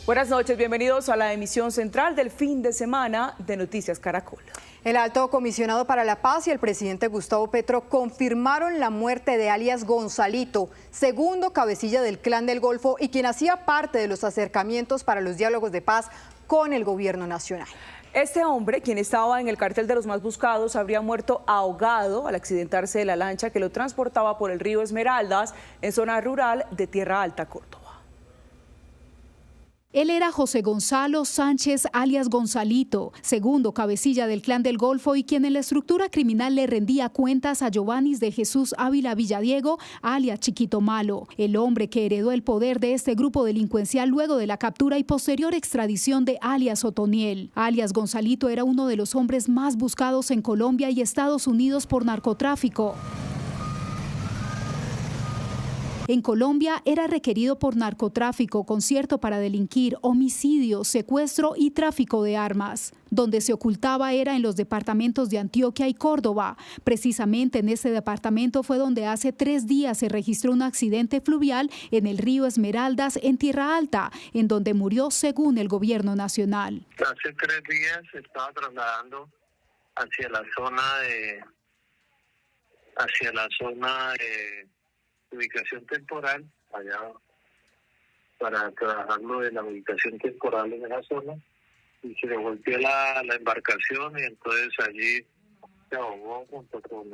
Buenas noches, bienvenidos a la emisión central del fin de semana de Noticias Caracol. El alto comisionado para la paz y el presidente Gustavo Petro confirmaron la muerte de alias Gonzalito, segundo cabecilla del Clan del Golfo y quien hacía parte de los acercamientos para los diálogos de paz con el gobierno nacional. Este hombre, quien estaba en el cartel de los más buscados, habría muerto ahogado al accidentarse de la lancha que lo transportaba por el río Esmeraldas en zona rural de Tierra Alta, Córdoba. Él era José Gonzalo Sánchez, alias Gonzalito, segundo cabecilla del Clan del Golfo y quien en la estructura criminal le rendía cuentas a Giovannis de Jesús Ávila Villadiego, alias Chiquito Malo, el hombre que heredó el poder de este grupo delincuencial luego de la captura y posterior extradición de alias Otoniel. Alias Gonzalito era uno de los hombres más buscados en Colombia y Estados Unidos por narcotráfico. En Colombia era requerido por narcotráfico, concierto para delinquir, homicidio, secuestro y tráfico de armas. Donde se ocultaba era en los departamentos de Antioquia y Córdoba. Precisamente en ese departamento fue donde hace 3 días se registró un accidente fluvial en el río Esmeraldas, en Tierra Alta, en donde murió según el gobierno nacional. Hace 3 días se estaba trasladando hacia la zona de ubicación temporal, allá para trabajarlo de la ubicación temporal en esa zona, y se le volteó la embarcación y entonces allí se ahogó junto con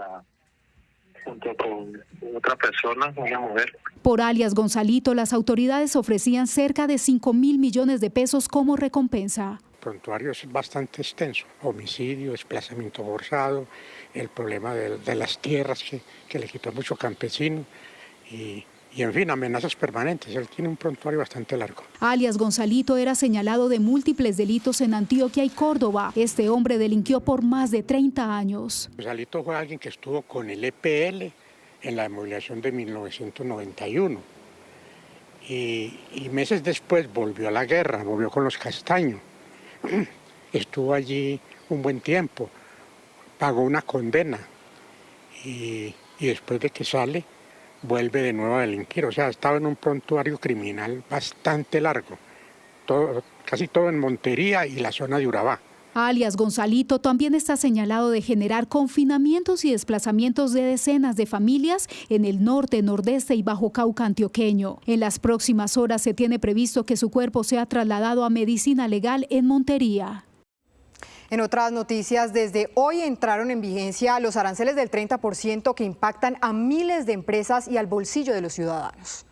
otra persona, una mujer. Por alias Gonzalito, las autoridades ofrecían cerca de 5.000 millones de pesos como recompensa. El prontuario es bastante extenso: homicidio, desplazamiento forzado, el problema de las tierras que le quitó a mucho campesino. Y en fin, amenazas permanentes. Él tiene un prontuario bastante largo. Alias Gonzalito era señalado de múltiples delitos en Antioquia y Córdoba. Este hombre delinquió por más de 30 años. Gonzalito fue alguien que estuvo con el EPL en la movilización de 1991. Y meses después volvió a la guerra, volvió con los Castaño. Estuvo allí un buen tiempo, pagó una condena y después de que sale, vuelve de nuevo a delinquir. O sea, estaba en un prontuario criminal bastante largo, casi todo en Montería y la zona de Urabá. Alias Gonzalito también está señalado de generar confinamientos y desplazamientos de decenas de familias en el norte, nordeste y Bajo Cauca antioqueño. En las próximas horas se tiene previsto que su cuerpo sea trasladado a medicina legal en Montería. En otras noticias, desde hoy entraron en vigencia los aranceles del 30% que impactan a miles de empresas y al bolsillo de los ciudadanos.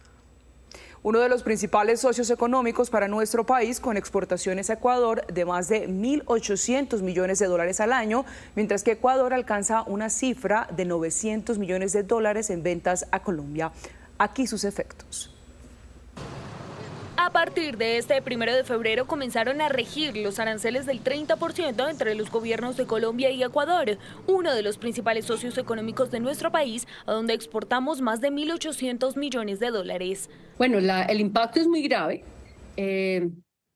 Uno de los principales socios económicos para nuestro país, con exportaciones a Ecuador de más de 1.800 millones de dólares al año, mientras que Ecuador alcanza una cifra de 900 millones de dólares en ventas a Colombia. Aquí sus efectos. A partir de este 1 de febrero comenzaron a regir los aranceles del 30% entre los gobiernos de Colombia y Ecuador, uno de los principales socios económicos de nuestro país, a donde exportamos más de 1.800 millones de dólares. Bueno, el impacto es muy grave.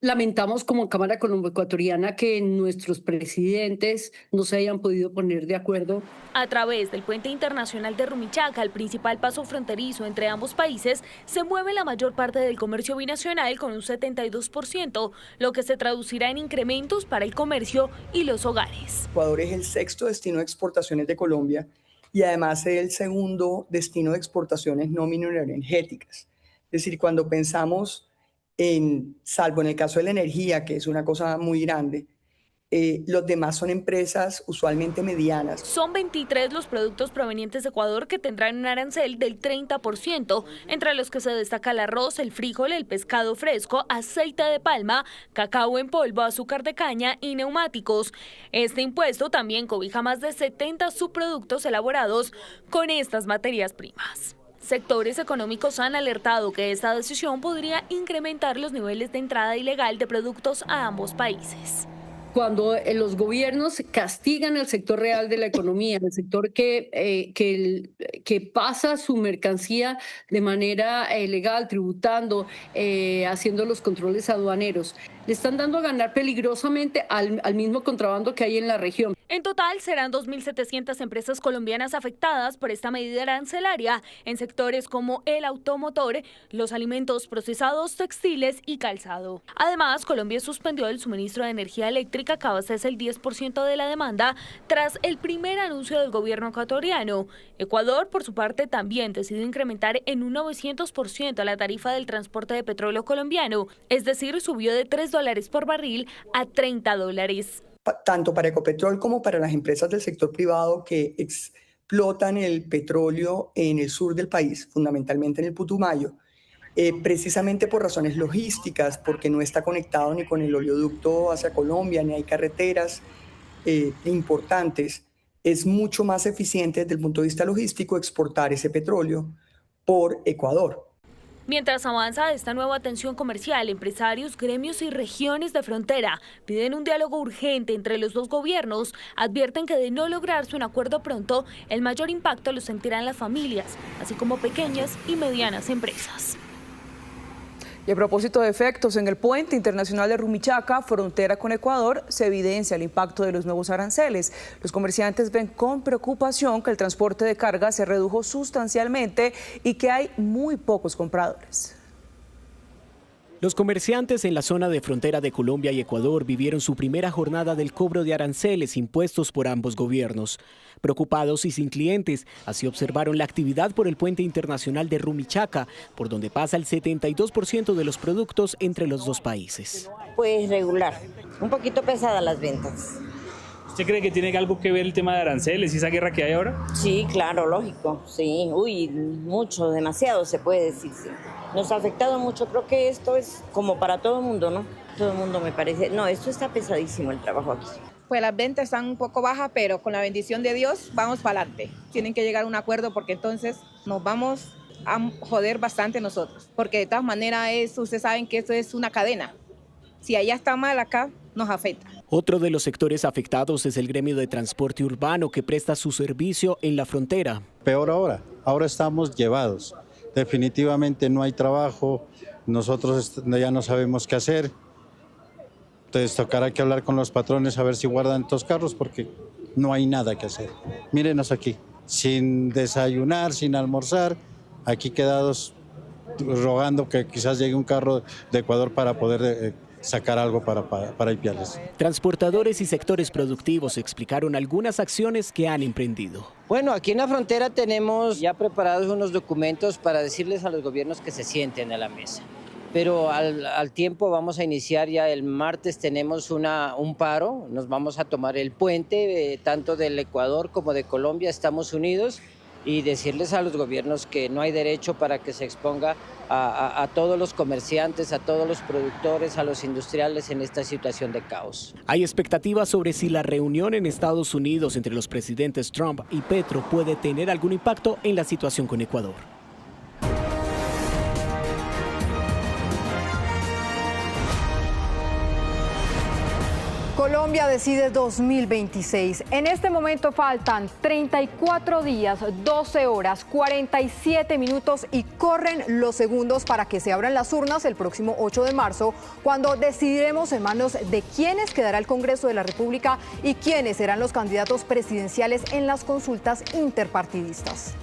Lamentamos como Cámara Colombo-Ecuatoriana que nuestros presidentes no se hayan podido poner de acuerdo. A través del puente internacional de Rumichaca, el principal paso fronterizo entre ambos países, se mueve la mayor parte del comercio binacional con un 72%, lo que se traducirá en incrementos para el comercio y los hogares. Ecuador es el 6º destino de exportaciones de Colombia y además es el 2º destino de exportaciones no mineroenergéticas. Es decir, cuando pensamos salvo en el caso de la energía, que es una cosa muy grande, los demás son empresas usualmente medianas. Son 23 los productos provenientes de Ecuador que tendrán un arancel del 30%, entre los que se destaca el arroz, el frijol, el pescado fresco, aceite de palma, cacao en polvo, azúcar de caña y neumáticos. Este impuesto también cobija más de 70 subproductos elaborados con estas materias primas. Sectores económicos han alertado que esta decisión podría incrementar los niveles de entrada ilegal de productos a ambos países. Cuando los gobiernos castigan al sector real de la economía, el sector que pasa su mercancía de manera legal, tributando, haciendo los controles aduaneros, le están dando a ganar peligrosamente al mismo contrabando que hay en la región. En total, serán 2.700 empresas colombianas afectadas por esta medida arancelaria en sectores como el automotor, los alimentos procesados, textiles y calzado. Además, Colombia suspendió el suministro de energía eléctrica que abastece el 10% de la demanda tras el primer anuncio del gobierno ecuatoriano. Ecuador, por su parte, también decidió incrementar en un 900% la tarifa del transporte de petróleo colombiano, es decir, subió de $3 por barril a $30. Tanto para Ecopetrol como para las empresas del sector privado que explotan el petróleo en el sur del país, fundamentalmente en el Putumayo, precisamente por razones logísticas, porque no está conectado ni con el oleoducto hacia Colombia, ni hay carreteras importantes. Es mucho más eficiente desde el punto de vista logístico exportar ese petróleo por Ecuador. Mientras avanza esta nueva tensión comercial, empresarios, gremios y regiones de frontera piden un diálogo urgente entre los dos gobiernos. Advierten que de no lograrse un acuerdo pronto, el mayor impacto lo sentirán las familias, así como pequeñas y medianas empresas. Y a propósito de efectos, en el puente internacional de Rumichaca, frontera con Ecuador, se evidencia el impacto de los nuevos aranceles. Los comerciantes ven con preocupación que el transporte de carga se redujo sustancialmente y que hay muy pocos compradores. Los comerciantes en la zona de frontera de Colombia y Ecuador vivieron su primera jornada del cobro de aranceles impuestos por ambos gobiernos. Preocupados y sin clientes, así observaron la actividad por el puente internacional de Rumichaca, por donde pasa el 72% de los productos entre los dos países. Pues regular, un poquito pesada las ventas. ¿Usted cree que tiene algo que ver el tema de aranceles y esa guerra que hay ahora? Sí, claro, lógico, sí. Uy, mucho, demasiado se puede decir, sí. Nos ha afectado mucho, creo que esto es como para todo el mundo, ¿no? Todo el mundo me parece. No, esto está pesadísimo el trabajo aquí. Pues las ventas están un poco bajas, pero con la bendición de Dios vamos para adelante. Tienen que llegar a un acuerdo porque entonces nos vamos a joder bastante nosotros. Porque de todas maneras, ustedes saben que esto es una cadena. Si allá está mal, acá nos afecta. Otro de los sectores afectados es el gremio de transporte urbano que presta su servicio en la frontera. Peor ahora estamos llevados. Definitivamente no hay trabajo, nosotros ya no sabemos qué hacer. Entonces tocará que hablar con los patrones a ver si guardan estos carros porque no hay nada que hacer. Mírenos aquí, sin desayunar, sin almorzar, aquí quedados rogando que quizás llegue un carro de Ecuador para poder sacar algo para Ipiales. Transportadores y sectores productivos explicaron algunas acciones que han emprendido. Bueno, aquí en la frontera tenemos ya preparados unos documentos para decirles a los gobiernos que se sienten a la mesa. Pero al tiempo vamos a iniciar ya el martes, tenemos un paro, nos vamos a tomar el puente, tanto del Ecuador como de Colombia, estamos unidos, y decirles a los gobiernos que no hay derecho para que se exponga a todos los comerciantes, a todos los productores, a los industriales en esta situación de caos. Hay expectativas sobre si la reunión en Estados Unidos entre los presidentes Trump y Petro puede tener algún impacto en la situación con Ecuador. Colombia decide 2026. En este momento faltan 34 días, 12 horas, 47 minutos y corren los segundos para que se abran las urnas el próximo 8 de marzo, cuando decidiremos en manos de quiénes quedará el Congreso de la República y quiénes serán los candidatos presidenciales en las consultas interpartidistas.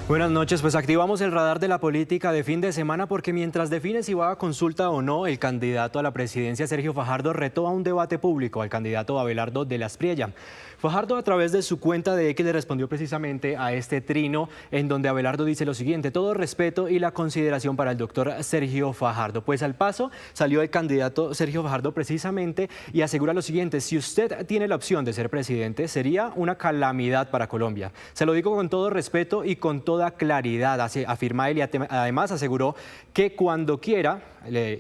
Buenas noches, pues activamos el radar de la política de fin de semana porque mientras define si va a consulta o no, el candidato a la presidencia Sergio Fajardo retó a un debate público al candidato Abelardo de la Espriella. Fajardo a través de su cuenta de X le respondió precisamente a este trino en donde Abelardo dice lo siguiente: todo respeto y la consideración para el doctor Sergio Fajardo. Pues al paso salió el candidato Sergio Fajardo precisamente y asegura lo siguiente: si usted tiene la opción de ser presidente, sería una calamidad para Colombia. Se lo digo con todo respeto y con toda claridad, afirma él, y además aseguró que cuando quiera,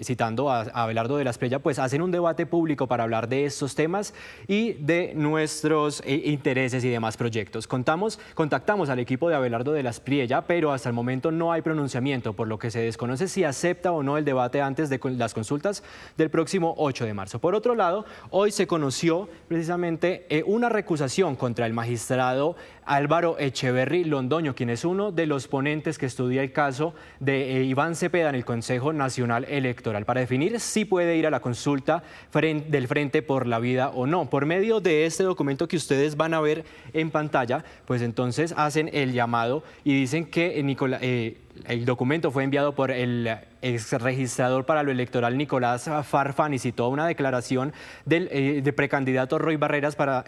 citando a Abelardo de la Espriella, pues hacen un debate público para hablar de estos temas y de nuestros intereses y demás proyectos. Contactamos al equipo de Abelardo de la Espriella, pero hasta el momento no hay pronunciamiento, por lo que se desconoce si acepta o no el debate antes de las consultas del próximo 8 de marzo. Por otro lado, hoy se conoció precisamente una recusación contra el magistrado Álvaro Echeverry Londoño, quien es uno de los ponentes que estudia el caso de Iván Cepeda en el Consejo Nacional electoral para definir si puede ir a la consulta del Frente por la Vida o no. Por medio de este documento que ustedes van a ver en pantalla, pues entonces hacen el llamado y dicen que el documento fue enviado por el exregistrador para lo electoral Nicolás Farfán y citó una declaración del precandidato Roy Barreras para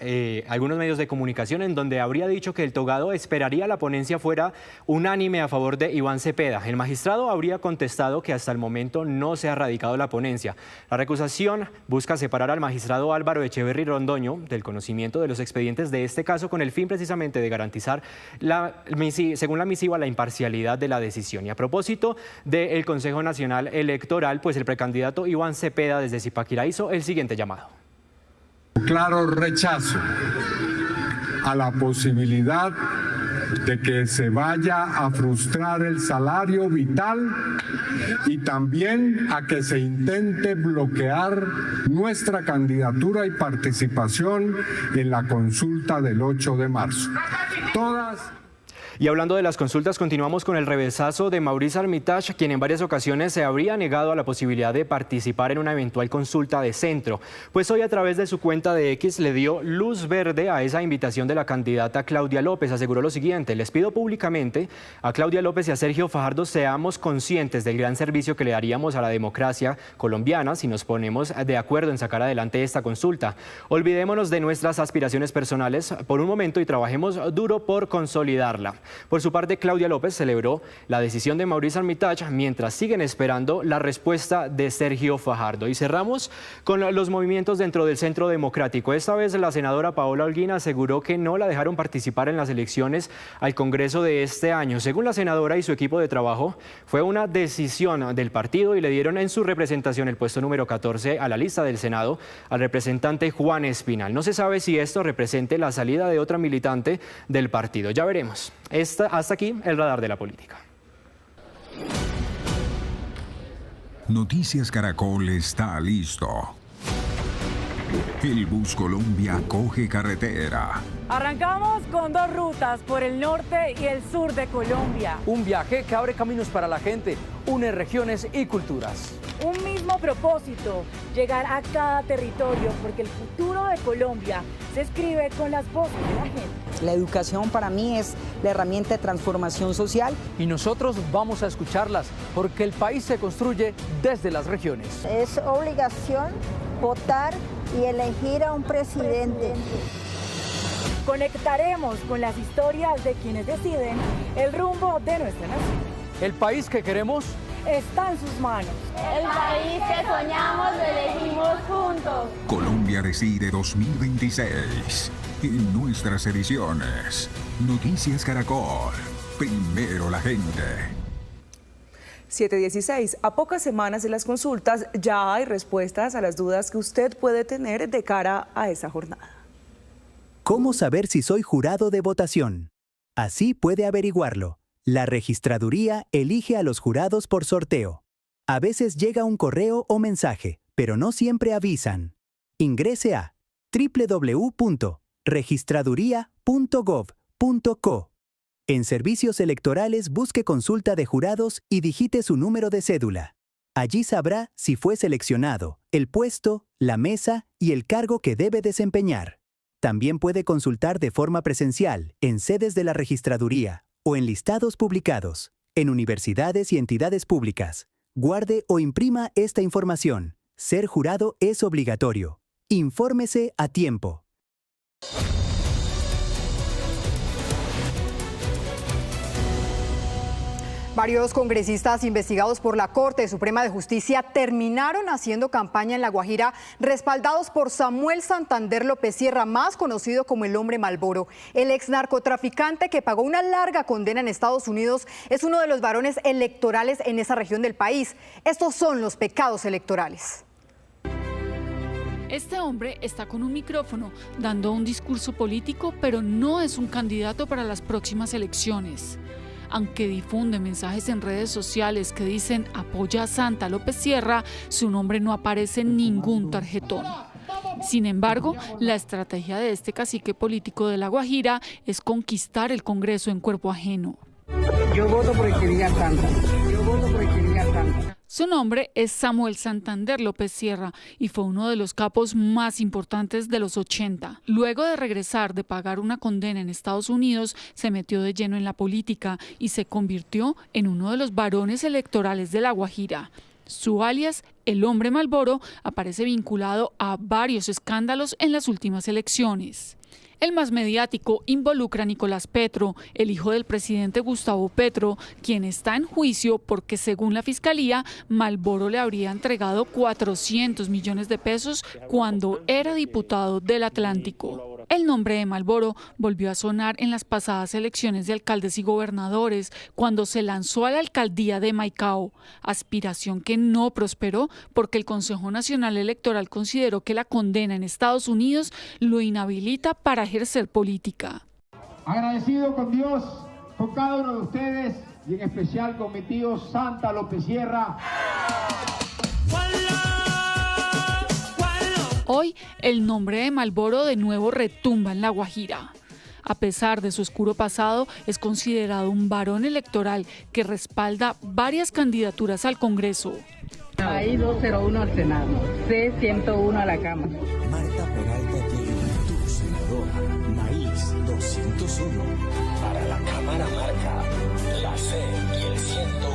algunos medios de comunicación, en donde habría dicho que el togado esperaría la ponencia fuera unánime a favor de Iván Cepeda. El magistrado habría contestado que hasta el momento no se ha radicado la ponencia. La recusación busca separar al magistrado Álvaro Echeverry Rondoño del conocimiento de los expedientes de este caso con el fin precisamente de garantizar, según la misiva, la imparcialidad de la decisión. Y a propósito del Consejo Nacional Electoral, pues el precandidato Iván Cepeda desde Zipaquirá hizo el siguiente llamado. Claro rechazo a la posibilidad de que se vaya a frustrar el salario vital y también a que se intente bloquear nuestra candidatura y participación en la consulta del 8 de marzo. Y hablando de las consultas, continuamos con el revesazo de Maurice Armitage, quien en varias ocasiones se habría negado a la posibilidad de participar en una eventual consulta de centro. Pues hoy, a través de su cuenta de X, le dio luz verde a esa invitación de la candidata Claudia López. Aseguró lo siguiente: les pido públicamente a Claudia López y a Sergio Fajardo seamos conscientes del gran servicio que le daríamos a la democracia colombiana si nos ponemos de acuerdo en sacar adelante esta consulta. Olvidémonos de nuestras aspiraciones personales por un momento y trabajemos duro por consolidarla. Por su parte, Claudia López celebró la decisión de Maurice Armitage mientras siguen esperando la respuesta de Sergio Fajardo. Y cerramos con los movimientos dentro del Centro Democrático. Esta vez la senadora Paola Holguín aseguró que no la dejaron participar en las elecciones al Congreso de este año. Según la senadora y su equipo de trabajo, fue una decisión del partido y le dieron en su representación el puesto número 14 a la lista del Senado al representante Juan Espinal. No se sabe si esto represente la salida de otra militante del partido. Ya veremos. Hasta aquí el radar de la política. Noticias Caracol está listo. El Bus Colombia coge carretera. Arrancamos con 2 rutas por el norte y el sur de Colombia. Un viaje que abre caminos para la gente, une regiones y culturas. Un mismo propósito, llegar a cada territorio, porque el futuro de Colombia se escribe con las voces de la gente. La educación para mí es la herramienta de transformación social. Y nosotros vamos a escucharlas, porque el país se construye desde las regiones. Es obligación votar y elegir a un presidente. Conectaremos con las historias de quienes deciden el rumbo de nuestra nación. El país que queremos está en sus manos. El país que soñamos lo elegimos juntos. Colombia Decide 2026. En nuestras ediciones. Noticias Caracol. Primero la gente. 7:16. A pocas semanas de las consultas ya hay respuestas a las dudas que usted puede tener de cara a esa jornada. ¿Cómo saber si soy jurado de votación? Así puede averiguarlo. La registraduría elige a los jurados por sorteo. A veces llega un correo o mensaje, pero no siempre avisan. Ingrese a www.registraduría.gov.co. En servicios electorales busque consulta de jurados y digite su número de cédula. Allí sabrá si fue seleccionado, el puesto, la mesa y el cargo que debe desempeñar. También puede consultar de forma presencial en sedes de la registraduría o en listados publicados, en universidades y entidades públicas. Guarde o imprima esta información. Ser jurado es obligatorio. Infórmese a tiempo. Varios congresistas investigados por la Corte Suprema de Justicia terminaron haciendo campaña en La Guajira, respaldados por Samuel Santander López Sierra, más conocido como el Hombre Malboro. El ex narcotraficante que pagó una larga condena en Estados Unidos es uno de los varones electorales en esa región del país. Estos son los pecados electorales. Este hombre está con un micrófono dando un discurso político, pero no es un candidato para las próximas elecciones. Aunque difunde mensajes en redes sociales que dicen apoya a Santa López Sierra, su nombre no aparece en ningún tarjetón. Sin embargo, la estrategia de este cacique político de La Guajira es conquistar el Congreso en cuerpo ajeno. Yo voto por el que diga Santa. Yo voto por el que diga Santa. Su nombre es Samuel Santander López Sierra y fue uno de los capos más importantes de los 80. Luego de regresar de pagar una condena en Estados Unidos, se metió de lleno en la política y se convirtió en uno de los varones electorales de La Guajira. Su alias, el Hombre Malboro, aparece vinculado a varios escándalos en las últimas elecciones. El más mediático involucra a Nicolás Petro, el hijo del presidente Gustavo Petro, quien está en juicio porque, según la Fiscalía, Malboro le habría entregado 400 millones de pesos cuando era diputado del Atlántico. El nombre de Malboro volvió a sonar en las pasadas elecciones de alcaldes y gobernadores, cuando se lanzó a la alcaldía de Maicao, aspiración que no prosperó porque el Consejo Nacional Electoral consideró que la condena en Estados Unidos lo inhabilita para ejercer política. Agradecido con Dios, con cada uno de ustedes y en especial con mi tío Santa López Sierra. Hoy, el nombre de Malboro de nuevo retumba en La Guajira. A pesar de su oscuro pasado, es considerado un varón electoral que respalda varias candidaturas al Congreso. Ahí 201 al Senado, C101 a la Cámara. Marta Peralta tiene senadora, Maíz 201. Para la Cámara marca la C y el 101.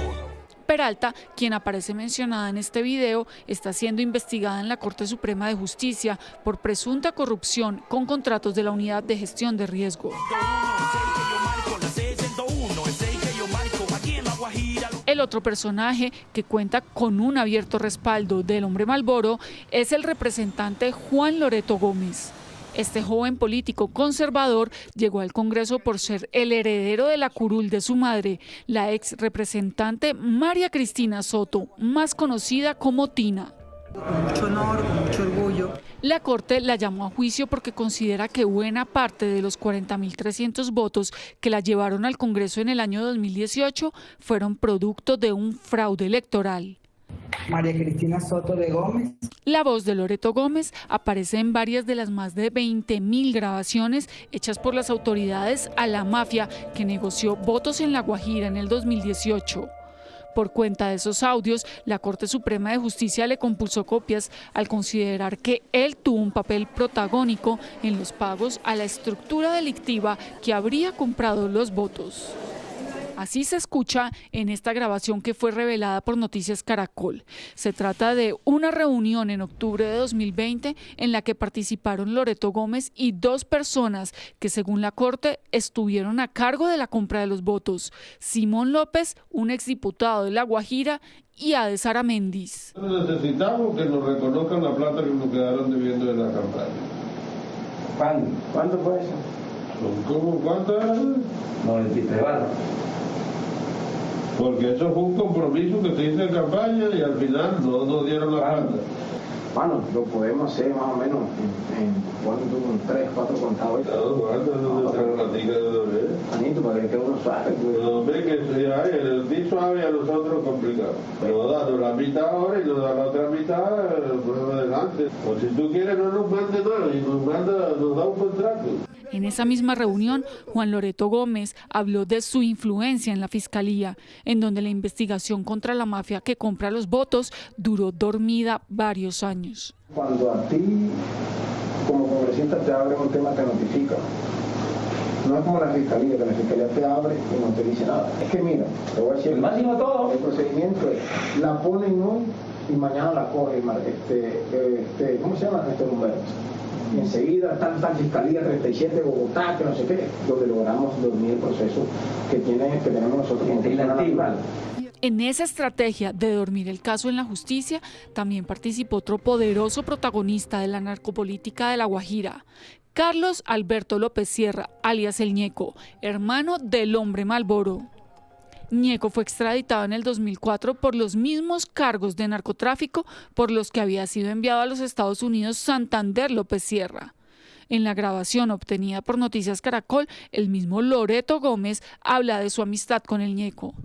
Peralta, quien aparece mencionada en este video, está siendo investigada en la Corte Suprema de Justicia por presunta corrupción con contratos de la Unidad de Gestión de Riesgo. El otro personaje que cuenta con un abierto respaldo del Hombre Malboro es el representante Juan Loreto Gómez. Este joven político conservador llegó al Congreso por ser el heredero de la curul de su madre, la ex representante María Cristina Soto, más conocida como Tina. Mucho honor, mucho orgullo. La Corte la llamó a juicio porque considera que buena parte de los 40.300 votos que la llevaron al Congreso en el año 2018 fueron producto de un fraude electoral. María Cristina Soto de Gómez. La voz de Loreto Gómez aparece en varias de las más de 20.000 grabaciones hechas por las autoridades a la mafia que negoció votos en La Guajira en el 2018. Por cuenta de esos audios, la Corte Suprema de Justicia le compulsó copias al considerar que él tuvo un papel protagónico en los pagos a la estructura delictiva que habría comprado los votos. Así se escucha en esta grabación que fue revelada por Noticias Caracol. Se trata de una reunión en octubre de 2020 en la que participaron Loreto Gómez y dos personas que, según la Corte, estuvieron a cargo de la compra de los votos: Simón López, un exdiputado de La Guajira, y Ades Aramendiz. Necesitamos que nos reconozcan la plata que nos quedaron debiendo de la campaña. ¿Cuánto fue eso? ¿Cuánto era? 93 baros. Porque eso fue un compromiso que se hizo en campaña y al final no nos dieron la plata. Bueno, lo podemos hacer más o menos en 3, 4 contados. Anito, para que uno sabe. No, ve que el dicho sabe a nosotros complicado. Nos dan la mitad ahora y nos dan la otra mitad por adelante. O si tú quieres no nos mande nada y nos da un contrato. En esa misma reunión, Juan Loreto Gómez habló de su influencia en la Fiscalía, en donde la investigación contra la mafia que compra los votos duró dormida varios años. Cuando a ti, como congresista, te abren un tema, te notifican. No es como la Fiscalía, que la Fiscalía te abre y no te dice nada. Es que mira, te voy a decir, el máximo todo. El procedimiento es, la ponen hoy y mañana la cogen, ¿cómo se llama? Humberto. Y enseguida está en Fiscalía 37 de Bogotá, que no sé qué, donde logramos dormir el proceso que tenemos nosotros como persona natural. En esa estrategia de dormir el caso en la justicia, también participó otro poderoso protagonista de la narcopolítica de La Guajira, Carlos Alberto López Sierra, alias El Ñeco, hermano del Hombre Malboro. Ñeco fue extraditado en el 2004 por los mismos cargos de narcotráfico por los que había sido enviado a los Estados Unidos Santander López Sierra. En la grabación obtenida por Noticias Caracol, el mismo Loreto Gómez habla de su amistad con el Ñeco.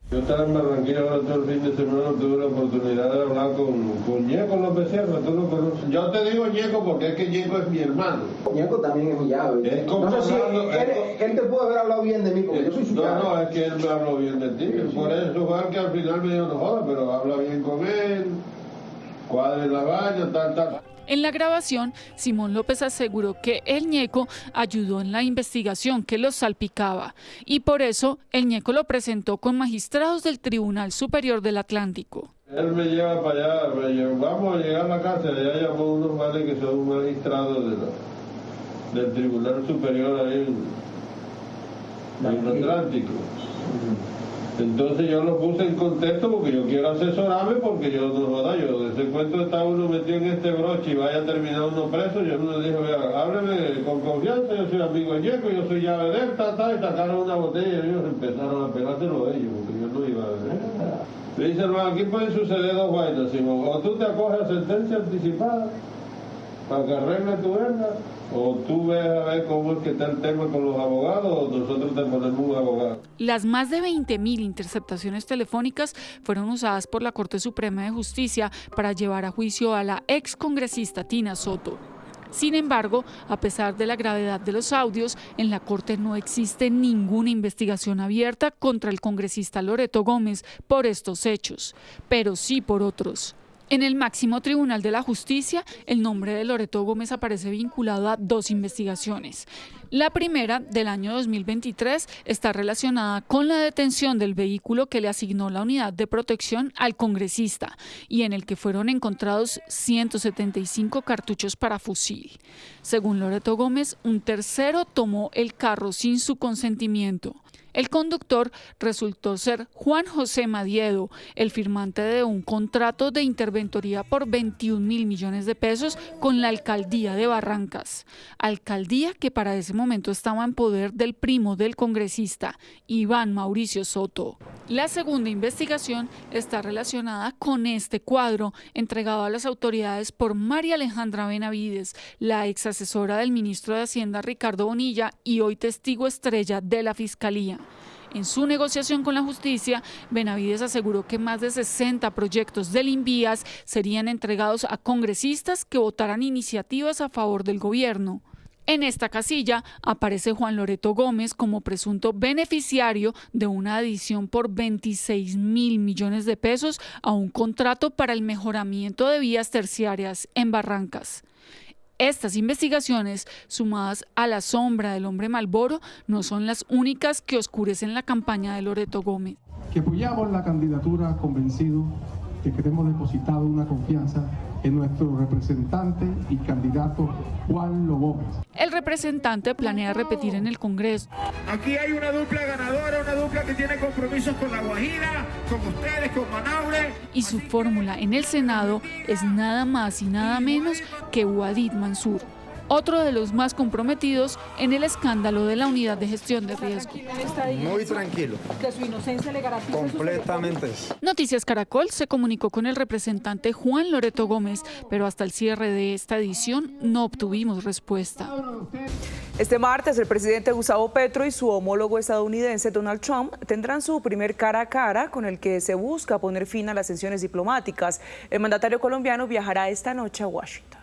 Yo estaba en Barranquilla ahora todo el fin de semana, tuve la oportunidad de hablar con Ñeco López Sierra, tú lo conoces. Yo te digo Ñeco porque es que Ñeco es mi hermano. Ñeco también es mi llave. No sé si él te puede haber hablado bien de mí, porque yo soy su llave. No, es que él me habló bien de ti, por eso fue que al final me dijo, no joda, pero habla bien con él, cuadre la vaina, tal. En la grabación, Simón López aseguró que el Ñeco ayudó en la investigación que los salpicaba y por eso el Ñeco lo presentó con magistrados del Tribunal Superior del Atlántico. Él me lleva para allá, vamos a llegar a la casa, allá llamó unos males que son magistrados del Tribunal Superior ahí en el Atlántico. Entonces yo lo puse en contexto porque yo quiero asesorarme, porque yo no joda, yo de ese cuento está uno metido en este broche y vaya a terminar uno preso. Yo no le dije, vea, hábleme con confianza, yo soy amigo de Ñeco, yo soy llave de él, y sacaron una botella y ellos empezaron a pegárselo a ellos, porque yo no iba a ver. Le dice, hermano, aquí pueden suceder dos vainas, Simón, o tú te acoges a sentencia anticipada para que arregle tu verga, o tú ves a ver cómo es que está el tema con los abogados, o nosotros te ponemos un abogado. Las más de 20.000 interceptaciones telefónicas fueron usadas por la Corte Suprema de Justicia para llevar a juicio a la excongresista Tina Soto. Sin embargo, a pesar de la gravedad de los audios, en la Corte no existe ninguna investigación abierta contra el congresista Loreto Gómez por estos hechos, pero sí por otros. En el máximo tribunal de la justicia, el nombre de Loreto Gómez aparece vinculado a dos investigaciones. La primera, del año 2023, está relacionada con la detención del vehículo que le asignó la unidad de protección al congresista y en el que fueron encontrados 175 cartuchos para fusil. Según Loreto Gómez, un tercero tomó el carro sin su consentimiento. El conductor resultó ser Juan José Madiedo, el firmante de un contrato de interventoría por 21.000 millones de pesos con la alcaldía de Barrancas. Alcaldía que para ese momento estaba en poder del primo del congresista, Iván Mauricio Soto. La segunda investigación está relacionada con este cuadro entregado a las autoridades por María Alejandra Benavides, la ex asesora del ministro de Hacienda Ricardo Bonilla y hoy testigo estrella de la Fiscalía. En su negociación con la justicia, Benavides aseguró que más de 60 proyectos del Invías serían entregados a congresistas que votaran iniciativas a favor del gobierno. En esta casilla aparece Juan Loreto Gómez como presunto beneficiario de una adición por 26.000 millones de pesos a un contrato para el mejoramiento de vías terciarias en Barrancas. Estas investigaciones, sumadas a la sombra del hombre Malboro, no son las únicas que oscurecen la campaña de Loreto Gómez. Que apoyamos la candidatura convencidos de que hemos depositado una confianza en nuestro representante y candidato Juan Lo Gómez. El representante planea repetir en el Congreso. Aquí hay una dupla ganadora, una dupla que tiene compromisos con La Guajira, con ustedes, con Manaure. Y su fórmula en el Senado es nada más y nada menos que Wadid Mansur, otro de los más comprometidos en el escándalo de la Unidad de Gestión de Riesgo. Muy tranquilo. Que su inocencia le garantiza. Completamente. Noticias Caracol se comunicó con el representante Juan Loreto Gómez, pero hasta el cierre de esta edición no obtuvimos respuesta. Este martes, el presidente Gustavo Petro y su homólogo estadounidense Donald Trump tendrán su primer cara a cara con el que se busca poner fin a las tensiones diplomáticas. El mandatario colombiano viajará esta noche a Washington.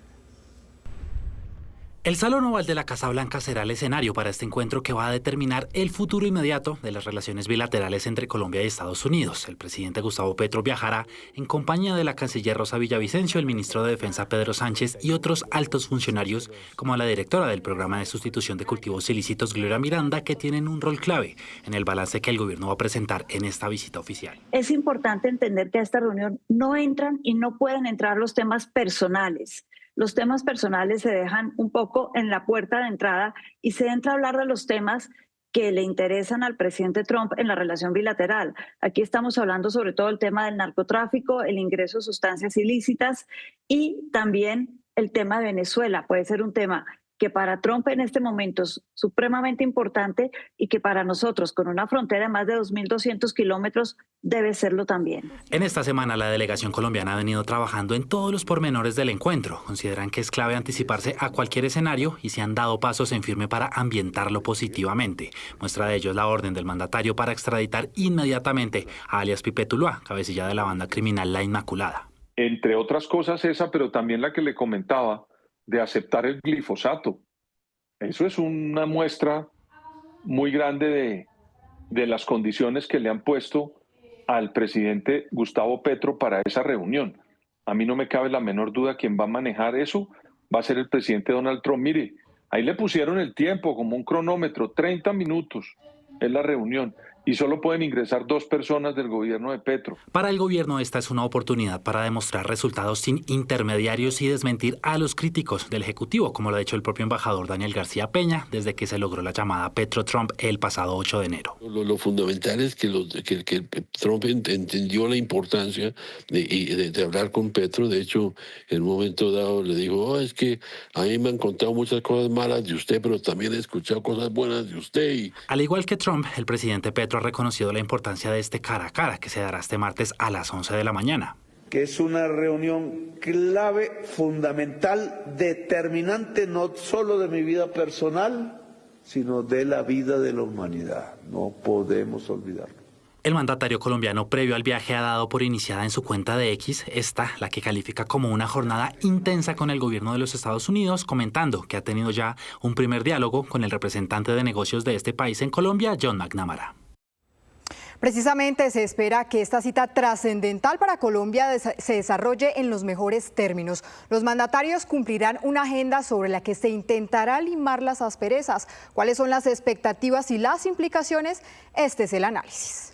El Salón Oval de la Casa Blanca será el escenario para este encuentro que va a determinar el futuro inmediato de las relaciones bilaterales entre Colombia y Estados Unidos. El presidente Gustavo Petro viajará en compañía de la canciller Rosa Villavicencio, el ministro de Defensa Pedro Sánchez y otros altos funcionarios, como la directora del programa de sustitución de cultivos ilícitos, Gloria Miranda, que tienen un rol clave en el balance que el gobierno va a presentar en esta visita oficial. Es importante entender que a esta reunión no entran y no pueden entrar los temas personales. Los temas personales se dejan un poco en la puerta de entrada y se entra a hablar de los temas que le interesan al presidente Trump en la relación bilateral. Aquí estamos hablando sobre todo del tema del narcotráfico, el ingreso de sustancias ilícitas y también el tema de Venezuela. Puede ser un tema que para Trump en este momento es supremamente importante y que para nosotros, con una frontera de más de 2.200 kilómetros, debe serlo también. En esta semana, la delegación colombiana ha venido trabajando en todos los pormenores del encuentro. Consideran que es clave anticiparse a cualquier escenario y se han dado pasos en firme para ambientarlo positivamente. Muestra de ello es la orden del mandatario para extraditar inmediatamente a alias Pipe Tuluá, cabecilla de la banda criminal La Inmaculada. Entre otras cosas esa, pero también la que le comentaba, de aceptar el glifosato. Eso es una muestra muy grande de las condiciones que le han puesto al presidente Gustavo Petro para esa reunión. A mí no me cabe la menor duda quien va a manejar eso va a ser el presidente Donald Trump. Mire, ahí le pusieron el tiempo como un cronómetro, 30 minutos es la reunión. Y solo pueden ingresar 2 personas del gobierno de Petro. Para el gobierno esta es una oportunidad para demostrar resultados sin intermediarios y desmentir a los críticos del Ejecutivo, como lo ha dicho el propio embajador Daniel García Peña, desde que se logró la llamada Petro-Trump el pasado 8 de enero. Lo fundamental es que Trump entendió la importancia de hablar con Petro. De hecho, en un momento dado le dijo, es que a mí me han contado muchas cosas malas de usted, pero también he escuchado cosas buenas de usted. Al igual que Trump, el presidente Petro ha reconocido la importancia de este cara a cara que se dará este martes a las 11 de la mañana. Que es una reunión clave, fundamental, determinante no solo de mi vida personal, sino de la vida de la humanidad. No podemos olvidarlo. El mandatario colombiano, previo al viaje, ha dado por iniciada en su cuenta de X, la que califica como una jornada intensa con el gobierno de los Estados Unidos, comentando que ha tenido ya un primer diálogo con el representante de negocios de este país en Colombia, John McNamara. Precisamente se espera que esta cita trascendental para Colombia se desarrolle en los mejores términos. Los mandatarios cumplirán una agenda sobre la que se intentará limar las asperezas. ¿Cuáles son las expectativas y las implicaciones? Este es el análisis.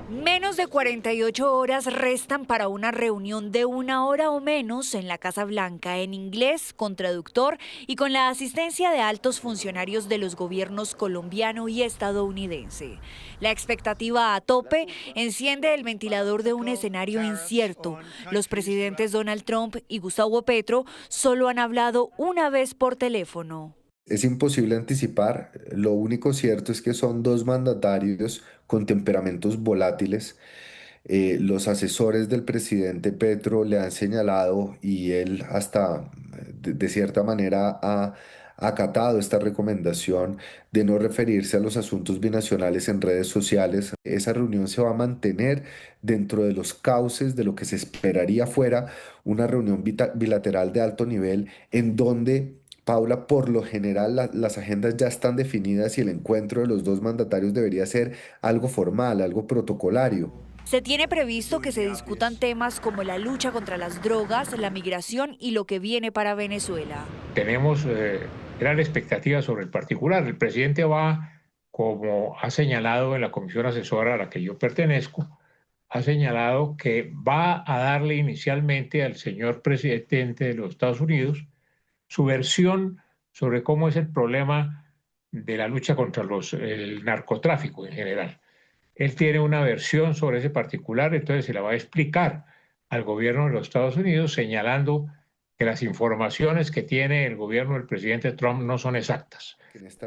Menos de 48 horas restan para una reunión de 1 hora o menos en la Casa Blanca en inglés, con traductor y con la asistencia de altos funcionarios de los gobiernos colombiano y estadounidense. La expectativa a tope enciende el ventilador de un escenario incierto. Los presidentes Donald Trump y Gustavo Petro solo han hablado una vez por teléfono. Es imposible anticipar, lo único cierto es que son 2 mandatarios con temperamentos volátiles. Los asesores del presidente Petro le han señalado y él hasta de cierta manera ha acatado esta recomendación de no referirse a los asuntos binacionales en redes sociales. Esa reunión se va a mantener dentro de los cauces de lo que se esperaría fuera una reunión bilateral de alto nivel en donde, Paula, por lo general las agendas ya están definidas y el encuentro de los 2 mandatarios debería ser algo formal, algo protocolario. Se tiene previsto que se discutan temas como la lucha contra las drogas, la migración y lo que viene para Venezuela. Tenemos gran expectativa sobre el particular. El presidente va, como ha señalado en la comisión asesora a la que yo pertenezco, ha señalado que va a darle inicialmente al señor presidente de los Estados Unidos su versión sobre cómo es el problema de la lucha contra el narcotráfico en general. Él tiene una versión sobre ese particular, entonces se la va a explicar al gobierno de los Estados Unidos, señalando que las informaciones que tiene el gobierno del presidente Trump no son exactas.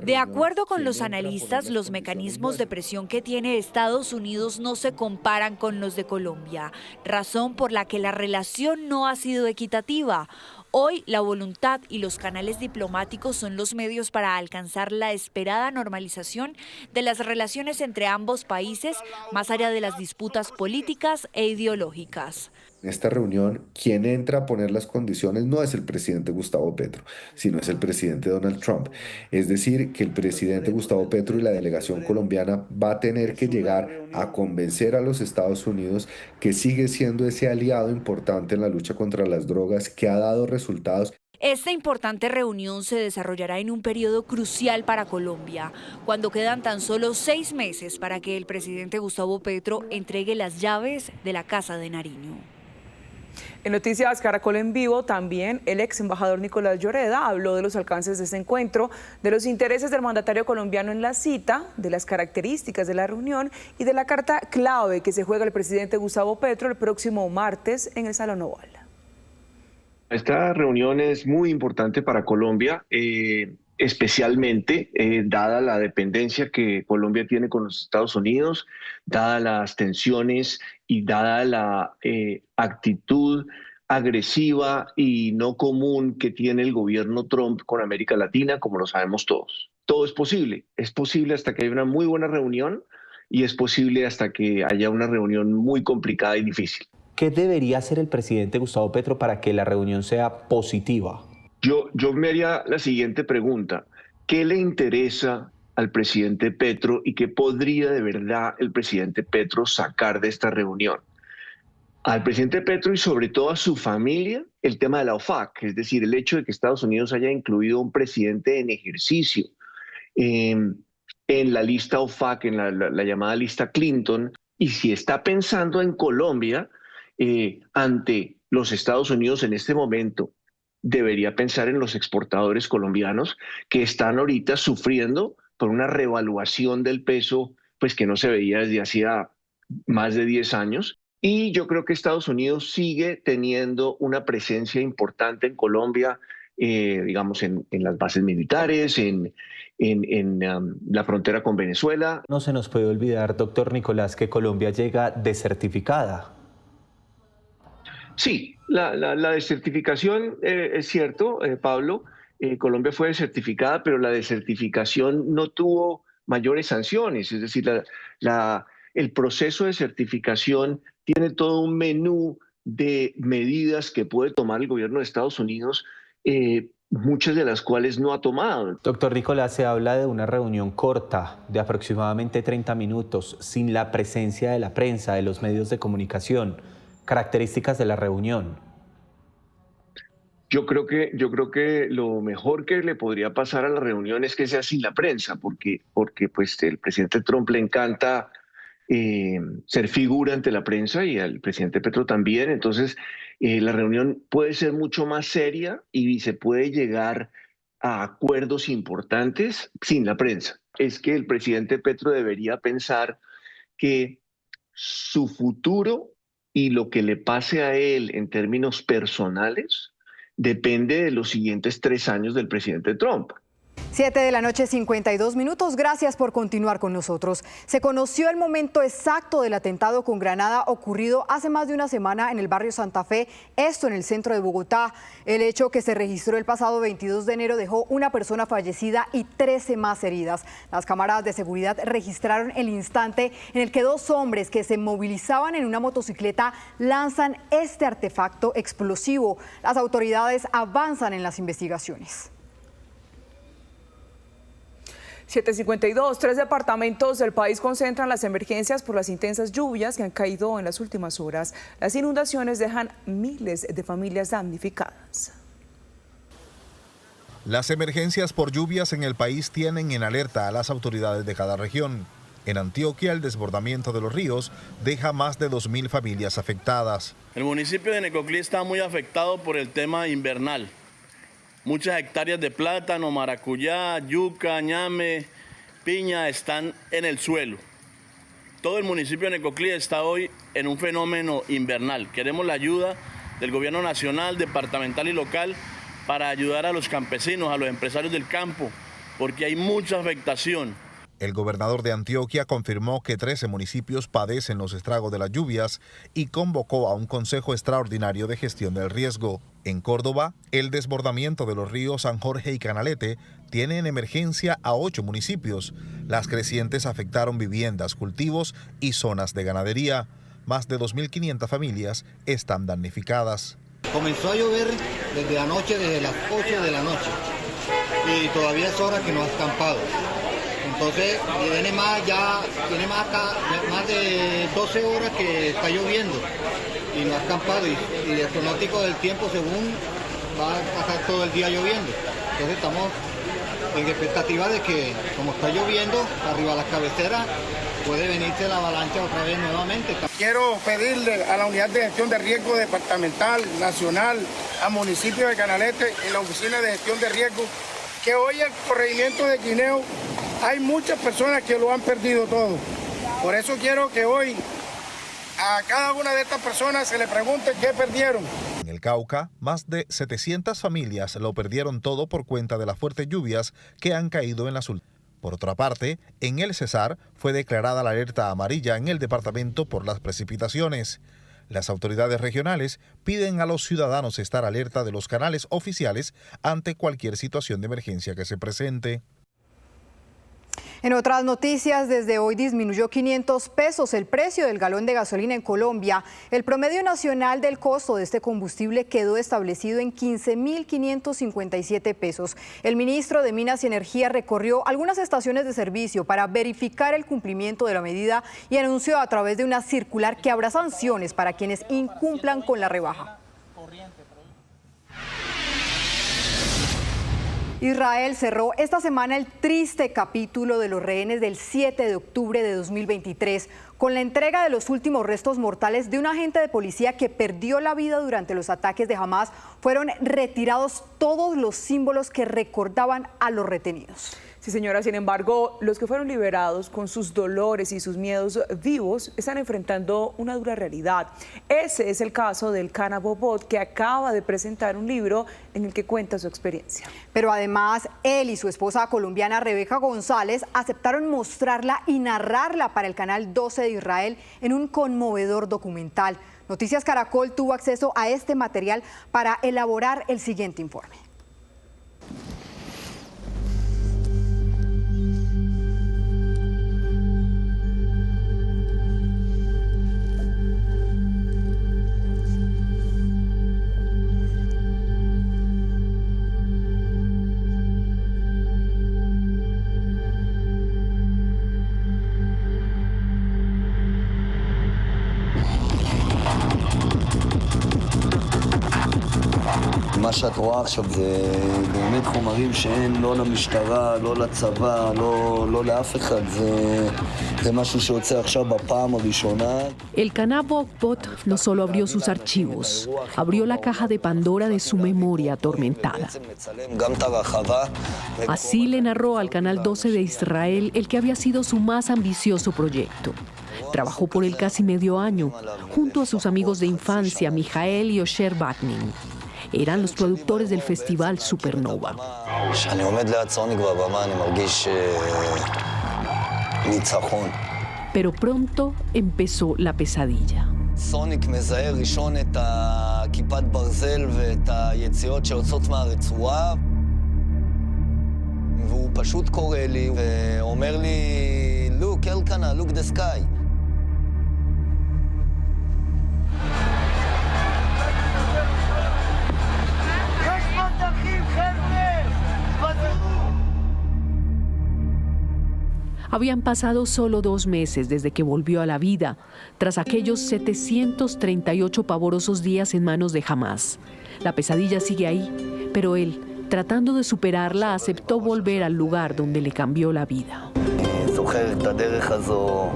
De acuerdo con los analistas, los mecanismos de presión que tiene Estados Unidos no se comparan con los de Colombia, razón por la que la relación no ha sido equitativa. Hoy, la voluntad y los canales diplomáticos son los medios para alcanzar la esperada normalización de las relaciones entre ambos países, más allá de las disputas políticas e ideológicas. En esta reunión, quien entra a poner las condiciones no es el presidente Gustavo Petro, sino es el presidente Donald Trump. Es decir, que el presidente Gustavo Petro y la delegación colombiana va a tener que llegar a convencer a los Estados Unidos que sigue siendo ese aliado importante en la lucha contra las drogas, que ha dado resultados. Esta importante reunión se desarrollará en un periodo crucial para Colombia, cuando quedan tan solo 6 meses para que el presidente Gustavo Petro entregue las llaves de la Casa de Nariño. En Noticias Caracol en Vivo, también el ex embajador Nicolás Lloreda habló de los alcances de este encuentro, de los intereses del mandatario colombiano en la cita, de las características de la reunión y de la carta clave que se juega el presidente Gustavo Petro el próximo martes en el Salón Oval. Esta reunión es muy importante para Colombia, especialmente dada la dependencia que Colombia tiene con los Estados Unidos, dadas las tensiones y dada la actitud agresiva y no común que tiene el gobierno Trump con América Latina, como lo sabemos todos. Todo es posible hasta que haya una muy buena reunión y es posible hasta que haya una reunión muy complicada y difícil. ¿Qué debería hacer el presidente Gustavo Petro para que la reunión sea positiva? Yo me haría la siguiente pregunta. ¿Qué le interesa al presidente Petro y qué podría de verdad el presidente Petro sacar de esta reunión? Al presidente Petro y sobre todo a su familia, el tema de la OFAC, es decir, el hecho de que Estados Unidos haya incluido un presidente en ejercicio en la lista OFAC, en la llamada lista Clinton, y si está pensando en Colombia ante los Estados Unidos en este momento, debería pensar en los exportadores colombianos que están ahorita sufriendo por una revaluación del peso pues que no se veía desde hacía más de 10 años. Y yo creo que Estados Unidos sigue teniendo una presencia importante en Colombia, digamos, en las bases militares, en la frontera con Venezuela. No se nos puede olvidar, doctor Nicolás, que Colombia llega desertificada. Sí, la desertificación es cierto, Pablo. Colombia fue desertificada, pero la desertificación no tuvo mayores sanciones. Es decir, el proceso de certificación tiene todo un menú de medidas que puede tomar el gobierno de Estados Unidos, muchas de las cuales no ha tomado. Doctor Nicolás, se habla de una reunión corta, de aproximadamente 30 minutos, sin la presencia de la prensa, de los medios de comunicación. Características de la reunión. Yo creo que lo mejor que le podría pasar a la reunión es que sea sin la prensa, porque pues el presidente Trump le encanta ser figura ante la prensa y al presidente Petro también. Entonces, la reunión puede ser mucho más seria y se puede llegar a acuerdos importantes sin la prensa. Es que el presidente Petro debería pensar que su futuro y lo que le pase a él en términos personales depende de los siguientes 3 años del presidente Trump. 7:52 p.m. Gracias por continuar con nosotros. Se conoció el momento exacto del atentado con granada ocurrido hace más de una semana en el barrio Santa Fe, esto en el centro de Bogotá. El hecho que se registró el pasado 22 de enero dejó una persona fallecida y 13 más heridas. Las cámaras de seguridad registraron el instante en el que 2 hombres que se movilizaban en una motocicleta lanzan este artefacto explosivo. Las autoridades avanzan en las investigaciones. 7:52, 3 departamentos del país concentran las emergencias por las intensas lluvias que han caído en las últimas horas. Las inundaciones dejan miles de familias damnificadas. Las emergencias por lluvias en el país tienen en alerta a las autoridades de cada región. En Antioquia, el desbordamiento de los ríos deja más de 2.000 familias afectadas. El municipio de Necoclí está muy afectado por el tema invernal. Muchas hectáreas de plátano, maracuyá, yuca, ñame, piña están en el suelo. Todo el municipio de Necoclí está hoy en un fenómeno invernal. Queremos la ayuda del gobierno nacional, departamental y local para ayudar a los campesinos, a los empresarios del campo, porque hay mucha afectación. El gobernador de Antioquia confirmó que 13 municipios padecen los estragos de las lluvias y convocó a un consejo extraordinario de gestión del riesgo. En Córdoba, el desbordamiento de los ríos San Jorge y Canalete tiene en emergencia a 8 municipios. Las crecientes afectaron viviendas, cultivos y zonas de ganadería. Más de 2.500 familias están damnificadas. Comenzó a llover desde anoche, desde las 8 de la noche, y todavía es hora que no ha escampado. Entonces tiene más de 12 horas que está lloviendo y no ha escampado, y el pronóstico del tiempo según va a pasar todo el día lloviendo. Entonces estamos en expectativa de que, como está lloviendo arriba de las cabeceras, puede venirse la avalancha otra vez nuevamente. Quiero pedirle a la Unidad de Gestión de Riesgo Departamental, Nacional, al municipio de Canalete y la Oficina de Gestión de Riesgo, que hoy el corregimiento de Quineo hay muchas personas que lo han perdido todo. Por eso quiero que hoy a cada una de estas personas se le pregunte qué perdieron. En el el Cauca, más de 700 familias lo perdieron todo por cuenta de las fuertes lluvias que han caído en las últimas. Por otra parte, en el Cesar fue declarada la alerta amarilla en el departamento por las precipitaciones. Las autoridades regionales piden a los ciudadanos estar alerta de los canales oficiales ante cualquier situación de emergencia que se presente. En otras noticias, desde hoy disminuyó 500 pesos el precio del galón de gasolina en Colombia. El promedio nacional del costo de este combustible quedó establecido en 15.557 pesos. El ministro de Minas y Energía recorrió algunas estaciones de servicio para verificar el cumplimiento de la medida y anunció a través de una circular que habrá sanciones para quienes incumplan con la rebaja. Israel cerró esta semana el triste capítulo de los rehenes del 7 de octubre de 2023 con la entrega de los últimos restos mortales de un agente de policía que perdió la vida durante los ataques de Hamas. Fueron retirados todos los símbolos que recordaban a los retenidos. Sí, señora, sin embargo, los que fueron liberados con sus dolores y sus miedos vivos están enfrentando una dura realidad. Ese es el caso del Cana Bobot, que acaba de presentar un libro en el que cuenta su experiencia. Pero además, él y su esposa colombiana Rebeca González aceptaron mostrarla y narrarla para el canal 12 de Israel en un conmovedor documental. Noticias Caracol tuvo acceso a este material para elaborar el siguiente informe. מה שאת רואה עכשיו זה באמת חומרים שאין לא למשטרה, לא לצבא, לא לאף אחד. זה משהו שיוצא עכשיו בפעם הראשונה. El Cana Bobot no solo abrió sus archivos, abrió la caja de Pandora de su memoria atormentada. Así le narró al canal 12 de Israel el que había sido su más ambicioso proyecto. Trabajó por él casi medio año, junto a sus amigos de infancia, Mijael y Osher Batnin. Eran los productores del festival Supernova. Pero pronto empezó la pesadilla. סוניק מזהה ראשון את הכיפת ברזל ואת היציאות שיוצאות מהרצועה, והוא פשוט קורא לי ואומר לי, look, אלקנה, look the sky. Habían pasado solo 2 meses desde que volvió a la vida, tras aquellos 738 pavorosos días en manos de Hamas. La pesadilla sigue ahí, pero él, tratando de superarla, aceptó volver al lugar donde le cambió la vida. זוכר את הדרך הזו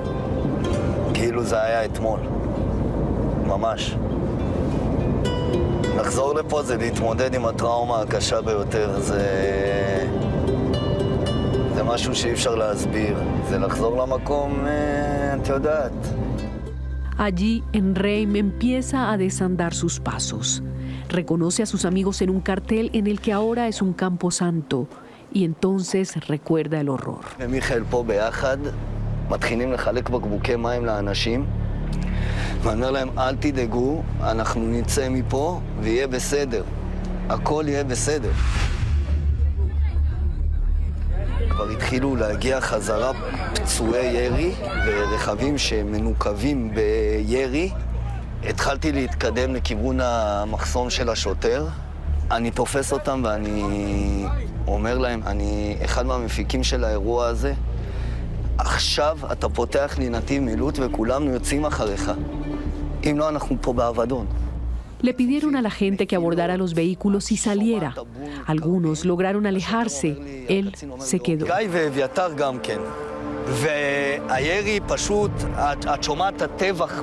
כאילו זה היה אתמול, ממש. לחזור לפה זה להתמודד עם הטראומה הקשה ביותר, זה משהו שאי אפשר להסביר, זה לחזור למקום, את יודעת. Allí, en Reim, empieza a desandar sus pasos. Reconoce a sus amigos en un cartel en el que ahora es un campo santo y entonces recuerda el horror. ומיכאל פה ביחד, מתחילים לחלק בקבוקי מים לאנשים, ואני אומר להם, אל תדאגו, אנחנו נצא מפה ויהיה בסדר. הכל יהיה בסדר. כבר התחילו להגיע חזרה פצועי ירי ורכבים שמנוקבים בירי. התחלתי להתקדם לכיוון המחסום של השוטר. אני תופס אותם ואני אומר להם, אני אחד מהמפיקים של האירוע הזה. עכשיו אתה פותח לי נתיב מילוט וכולנו יוצאים אחריך. אם לא, אנחנו פה באבדון. Le pidieron a la gente que abordara los vehículos y saliera. Algunos lograron alejarse. Él se quedó. גיא ואביתר גם כן. והירי פשוט, את שומעת הטבח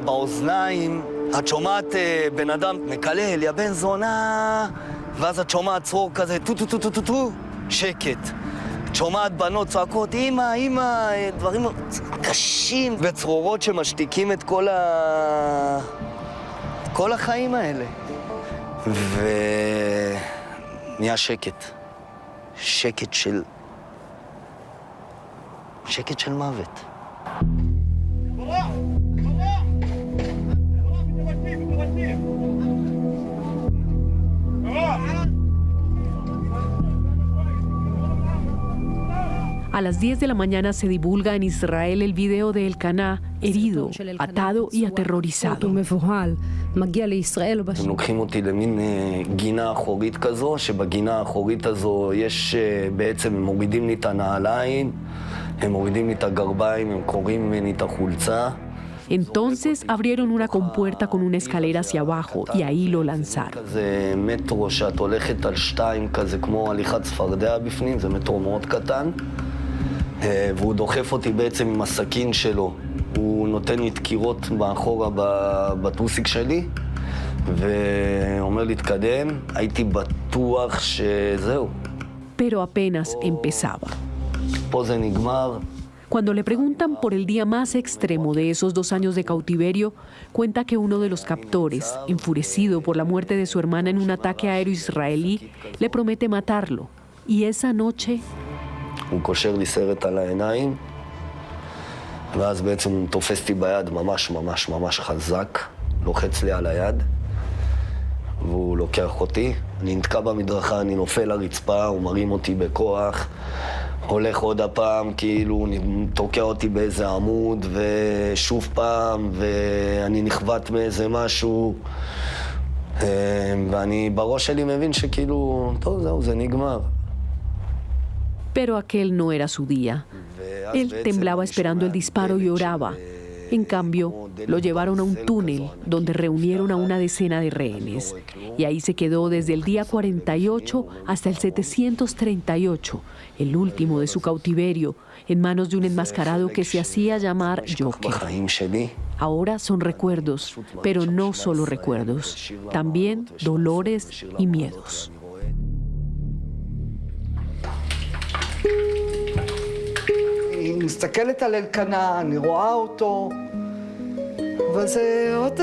באוזניים, את שומעת בן אדם מקלל, יא בן זונה, ואז את שומעת צרור כזה, טו, שקט. את שומעת בנות צועקות, אמא, דברים קשים, וצרורות שמשתיקים את כל החיים האלה. ונהיה שקט. שקט של מוות. A las 10 de la mañana se divulga en Israel el video de Elkanah herido, atado y aterrorizado. לוקחים אותי למין גינה אחורית כזו, שבגינה האחורית הזו יש בעצם, הם מורידים לי את הנעליים, הם מורידים לי את הגרביים, הם קוראים ממני את החולצה. Entonces abrieron una compuerta con una escalera hacia abajo y ahí lo lanzaron. כזה מטרו שאת הולכת על שתיים כזה, כמו הליכת צפרדע בפנים, זה מטרו מאוד קטן. והוא דוחף אותי בעצם עם הסכין שלו. הוא נותן לי דקירות מאחורה בטוסיק שלי, ואומר לי תקדם. הייתי בטוח שזהו. Pero apenas empezaba. פה זה נגמר. Cuando le preguntan por el día más extremo de esos 2 años de cautiverio, cuenta que uno de los captores, enfurecido por la muerte de su hermana en un ataque aéreo israelí, le promete matarlo. Y esa noche... הוא קושר לי סרט על העיניים, ואז בעצם הוא תופס אותי ביד ממש ממש ממש חזק, לוחץ לי על היד, והוא לוקח אותי. אני נתקע במדרכה, אני נופל לרצפה, הוא מרים אותי בכוח, הולך עוד הפעם, כאילו תוקע אותי באיזה עמוד, ושוב פעם, ואני נכבט מאיזה משהו, ואני בראש שלי מבין שכאילו, טוב, זהו, זה נגמר. Pero aquel no era su día. Él temblaba esperando el disparo y oraba. En cambio, lo llevaron a un túnel donde reunieron a una decena de rehenes. Y ahí se quedó desde el día 48 hasta el 738, el último de su cautiverio, en manos de un enmascarado que se hacía llamar Joker. Ahora son recuerdos, pero no solo recuerdos, también dolores y miedos. אני מסתכלת על אלקנה, אני רואה אותו, אבל זה עוד...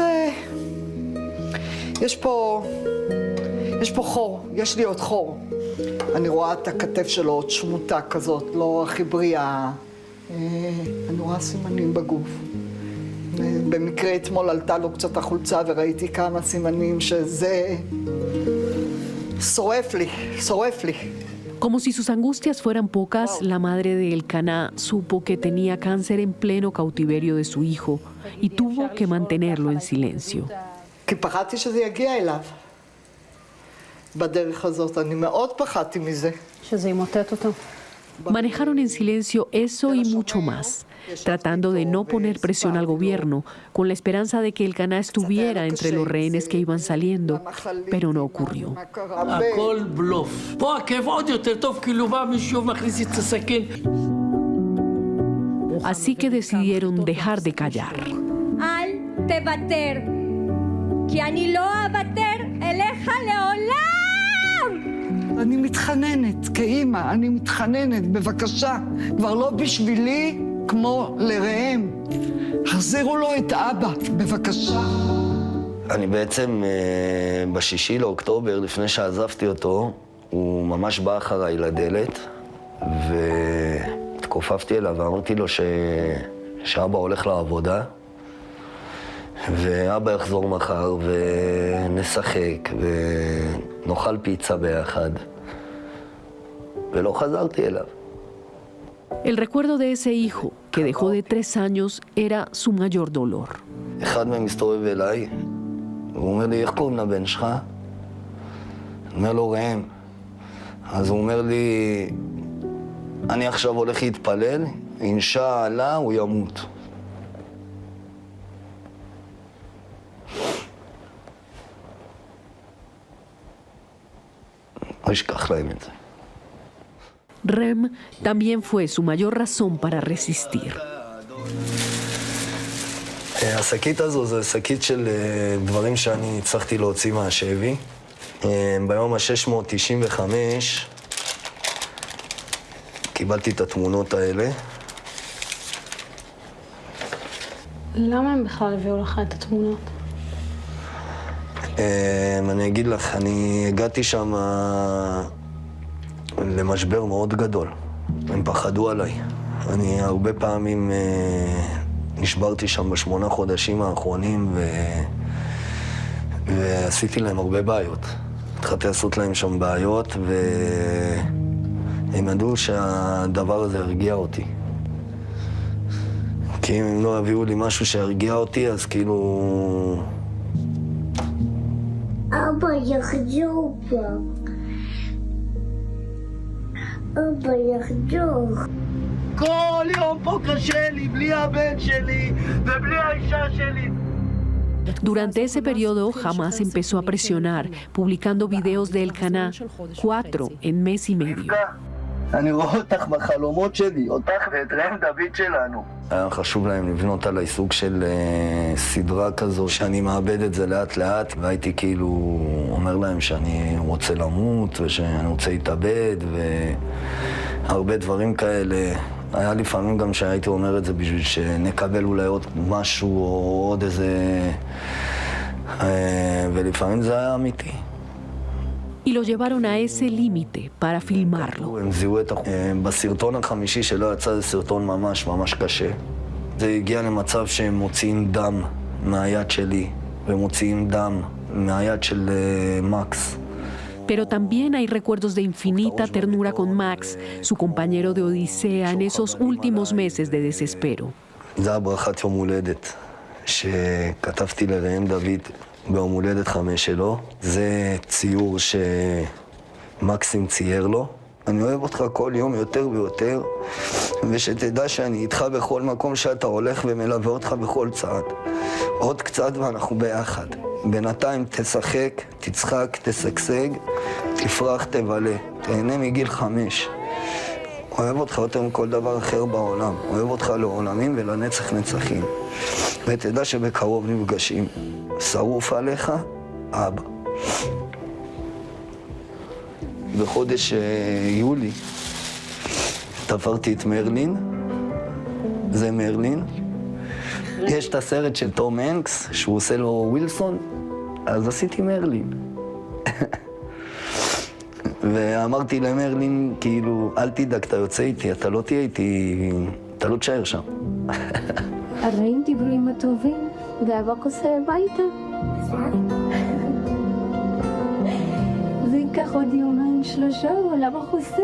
יש פה חור, יש לי עוד חור. אני רואה את הכתף שלו עוד שמוטה כזאת, לא הכי בריאה. אני רואה סימנים בגוף. במקרה אתמול עלתה לו קצת החולצה וראיתי כמה סימנים שזה... שורף לי. Como si sus angustias fueran pocas, la madre de Elkanah supo que tenía cáncer en pleno cautiverio de su hijo y tuvo que mantenerlo en silencio. כי פחדתי שזה יגיע אליו. בדרך הזאת, אני מאוד פחדתי מזה. שזה ימוטט אותו. Manejaron en silencio eso y mucho más, tratando de no poner presión al gobierno, con la esperanza de que Elkanah estuviera entre los rehenes que iban saliendo, pero no ocurrió. Así que decidieron dejar de callar. Al tevater, כי אני לא אוותר אליך לעולם. אני מתחננת, כאימא, אני מתחננת, בבקשה, כבר לא בשבילי כמו לראם. החזירו לו את אבא, בבקשה. אני בעצם ב6 לאוקטובר, לפני שעזבתי אותו, הוא ממש בא אחריי לדלת, והתכופפתי אליו ואמרתי לו שאבא הולך לעבודה, ואבא יחזור מחר ונשחק ונאכל פיצה ביחד. ולא חזרתי אליו. El recuerdo de ese hijo, que dejó de 3 años, era su mayor dolor. אחד מהם מסתובב אליי, הוא אומר לי, איך קוראים לבן שלך? אני אומר לו, ראם. אז הוא אומר לי, אני עכשיו הולך להתפלל, אינשאללה הוא ימות. לא אשכח להם את זה. Rem también fue su mayor razón para resistir. השקית הזו זה שקית של דברים שאני הצלחתי להוציא מהשבי. ביום ה-695 קיבלתי את התמונות האלה. למה הם בכלל הביאו לך את התמונות? אני אגיד לך, אני הגעתי שם למשבר מאוד גדול. הם פחדו עליי. אני הרבה פעמים נשברתי שם ב8 חודשים האחרונים ועשיתי להם הרבה בעיות. התחלתי לעשות להם שם בעיות והם ידעו שהדבר הזה הרגיע אותי. כי אם הם לא הביאו לי משהו שהרגיע אותי, אז כאילו... אבא יחזור פעם. אבא יחזור. כל יום פה קשה לי, בלי הבן שלי ובלי האישה שלי. Durante ese periodo, Hamas empezó a presionar, publicando videos de Elkanah, 4 en mes y medio. אני רואה אותך בחלומות שלי, אותך ואת רם דוד שלנו. היה חשוב להם לבנות עליי סוג של סדרה כזו, שאני מאבד את זה לאט לאט, והייתי כאילו אומר להם שאני רוצה למות, ושאני רוצה להתאבד, והרבה דברים כאלה. היה לפעמים גם שהייתי אומר את זה בשביל שנקבל אולי עוד משהו או עוד איזה... ולפעמים זה היה אמיתי. Y lo llevaron a ese límite para filmarlo. הם זיהו את בסרטון החמישי שלא יצא, זה סרטון ממש ממש קשה. זה הגיע למצב שהם מוציאים דם מהיד שלי, ומוציאים דם מהיד של מקס. Pero también hay recuerdos de infinita ternura con Max, su compañero de odisea en esos últimos meses de desespero. זה הברכת יום הולדת שכתבתי לראם דוד ביום הולדת 5 שלו. זה ציור שמקסים צייר לו. אני אוהב אותך כל יום יותר ויותר, ושתדע שאני איתך בכל מקום שאתה הולך ומלווה אותך בכל צעד. עוד קצת ואנחנו ביחד. בינתיים תשחק, תצחק, תשגשג, תפרח, תבלה. תהנה מגיל 5. אוהב אותך יותר מכל דבר אחר בעולם. אוהב אותך לעולמים ולנצח נצחים. ותדע שבקרוב נפגשים. שרוף עליך, אבא. בחודש יולי תפרתי את מרלין. זה מרלין. יש את הסרט של תום הנקס, שהוא עושה לו ווילסון, אז עשיתי מרלין. ואמרתי למרלין, כאילו, אל תדאג, אתה יוצא איתי, אתה לא תהיה איתי, אתה לא תשאר שם. הרעים דיברו עם הטובים, ואבק עושה הביתה. זה ייקח עוד יומיים 3, אבל אבק עושה.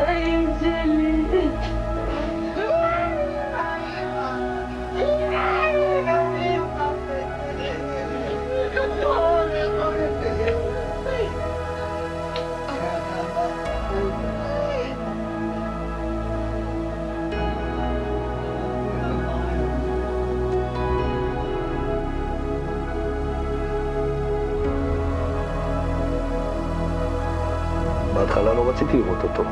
חיים שלי. בהתחלה לא רציתי לראות אותו,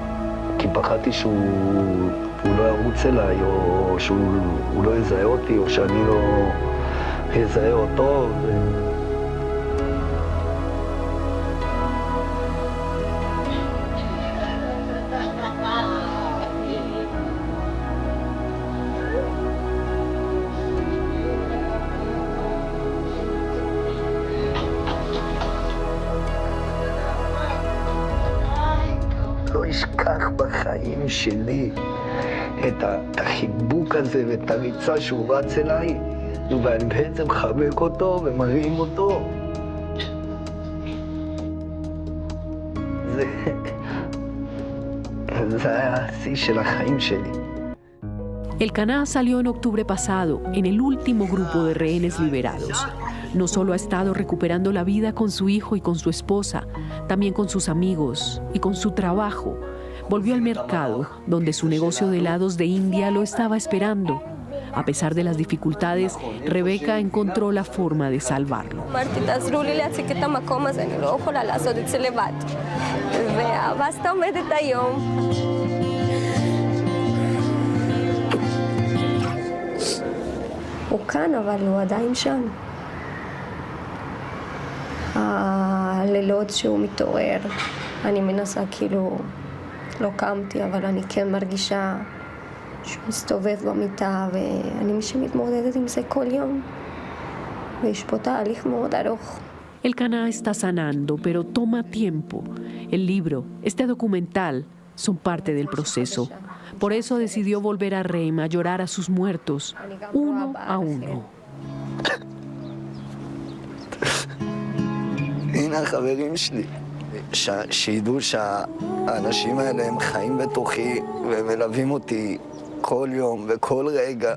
כי פחדתי שהוא לא ירוץ אליי, או שהוא לא יזהה אותי, או שאני לא יזהה אותו. לא אשכח בחיים שלי את החיבוק הזה ואת הריצה שהוא רץ אליי, ואני בעצם חבק אותו ומרים אותו. זה היה השיא של החיים שלי. Elkanah salió en octubre pasado, en el último grupo de rehenes liberados. No solo ha estado recuperando la vida con su hijo y con su esposa, también con sus amigos y con su trabajo. Volvió al mercado, donde su negocio de helados de India lo estaba esperando. A pesar de las dificultades, Rebeca encontró la forma de salvarlo. אמרתי, תעזרו לי להציג את המקום הזה, אני לא יכולה לעשות את זה לבד. והבסטה עומדת היום. הוא כאן, אבל הוא עדיין שם. הלילות שהוא מתעורר, אני מנסה כאילו, לא קמתי, אבל אני כן מרגישה שהוא מסתובב במיטה, ואני מתמודדת עם זה כל יום. ויש פה תהליך מאוד ארוך. El Cana está sanando, pero toma tiempo. El libro, este documental, son parte del proceso. Por eso decidió volver a Reim a llorar a sus muertos, uno a uno. הנה החברים שלי, שידעו שהאנשים האלה הם חיים בתוכי ומלווים אותי כל יום וכל רגע.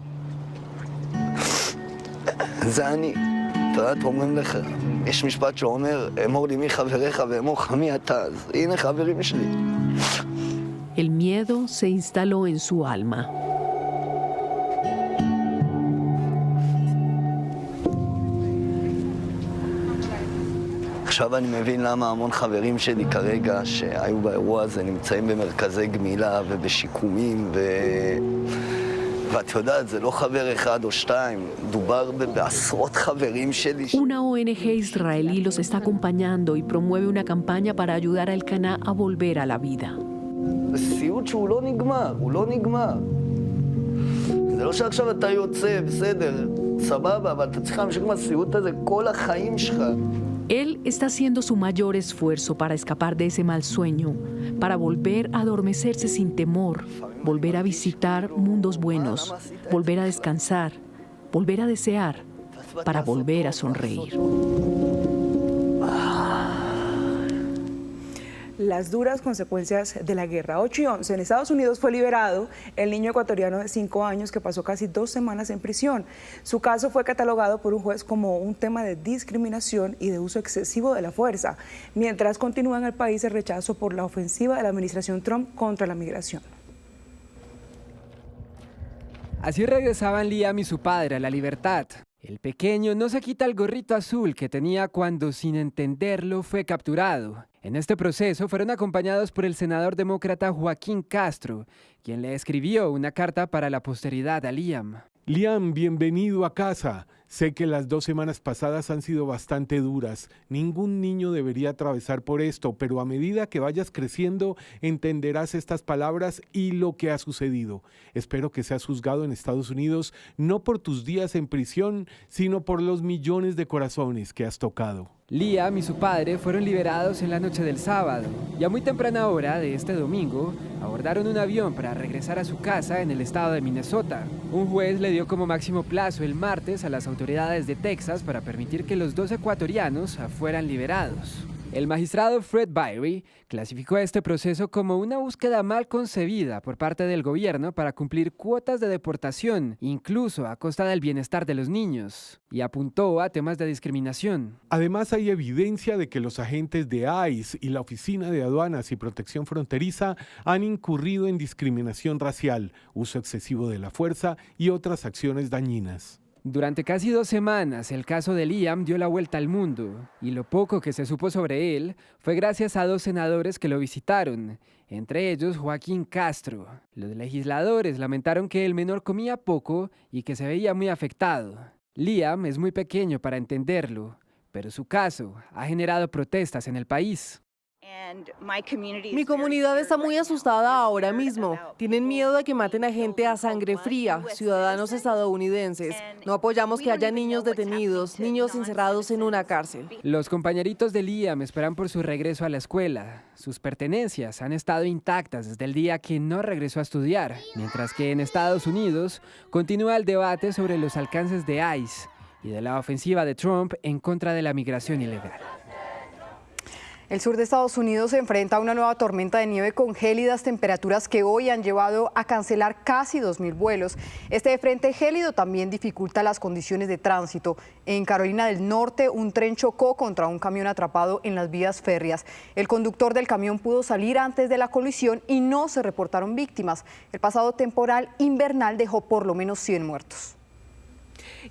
זה אני. אתה יודע, אומרים לך, יש משפט שאומר, אמור לי מי חבריך ואמור לך מי אתה, אז הנה חברים שלי. El miedo se instaló en su alma. עכשיו אני מבין למה המון חברים שלי כרגע שהיו באירוע הזה נמצאים במרכזי גמילה ובשיקומים ואת יודעת, זה לא חבר אחד או שתיים, דובר בעשרות חברים שלי. Una ONG israelí los está acompañando y promueve una campaña para ayudar al Cana a volver a la vida. זה סיוט שהוא לא נגמר, הוא לא נגמר. זה לא שעכשיו אתה יוצא, בסדר, סבבה, אבל אתה צריך להמשיך מהסיוט הזה כל החיים שלך. Él está haciendo su mayor esfuerzo para escapar de ese mal sueño, para volver a adormecerse sin temor, volver a visitar mundos buenos, volver a descansar, volver a desear, para volver a sonreír. Las duras consecuencias de la guerra. 8 y 11. En Estados Unidos fue liberado el niño ecuatoriano de 5 años que pasó casi 2 semanas en prisión. Su caso fue catalogado por un juez como un tema de discriminación y de uso excesivo de la fuerza, mientras continúa en el país el rechazo por la ofensiva de la administración Trump contra la migración. Así regresaban Liam y su padre a la libertad. El pequeño no se quita el gorrito azul que tenía cuando, sin entenderlo, fue capturado. En este proceso fueron acompañados por el senador demócrata Joaquín Castro, quien le escribió una carta para la posteridad a Liam. Liam, bienvenido a casa. Sé que las 2 semanas pasadas han sido bastante duras. Ningún niño debería atravesar por esto, pero a medida que vayas creciendo entenderás estas palabras y lo que ha sucedido. Espero que seas juzgado en Estados Unidos no por tus días en prisión, sino por los millones de corazones que has tocado. Liam y su padre fueron liberados en la noche del sábado y a muy temprana hora de este domingo abordaron un avión para regresar a su casa en el estado de Minnesota. Un juez le dio como máximo plazo el martes a las autoridades de Texas para permitir que los 2 ecuatorianos fueran liberados. El magistrado Fred Byrie clasificó este proceso como una búsqueda mal concebida por parte del gobierno para cumplir cuotas de deportación, incluso a costa del bienestar de los niños, y apuntó a temas de discriminación. Además, hay evidencia de que los agentes de ICE y la Oficina de Aduanas y Protección Fronteriza han incurrido en discriminación racial, uso excesivo de la fuerza y otras acciones dañinas. Durante casi 2 semanas, el caso de Liam dio la vuelta al mundo, y lo poco que se supo sobre él fue gracias a 2 senadores que lo visitaron, entre ellos Joaquín Castro. Los legisladores lamentaron que el menor comía poco y que se veía muy afectado. Liam es muy pequeño para entenderlo, pero su caso ha generado protestas en el país. Mi comunidad está muy asustada ahora mismo. Tienen miedo de que maten a gente a sangre fría, ciudadanos estadounidenses. No apoyamos que haya niños detenidos, niños encerrados en una cárcel. Los compañeritos de Liam esperan por su regreso a la escuela. Sus pertenencias han estado intactas desde el día que no regresó a estudiar, mientras que en Estados Unidos continúa el debate sobre los alcances de ICE y de la ofensiva de Trump en contra de la migración ilegal. El sur de Estados Unidos se enfrenta a una nueva tormenta de nieve con gélidas temperaturas que hoy han llevado a cancelar casi 2.000 vuelos. Este frente gélido también dificulta las condiciones de tránsito. En Carolina del Norte, un tren chocó contra un camión atrapado en las vías férreas. El conductor del camión pudo salir antes de la colisión y no se reportaron víctimas. El pasado temporal invernal dejó por lo menos 100 muertos.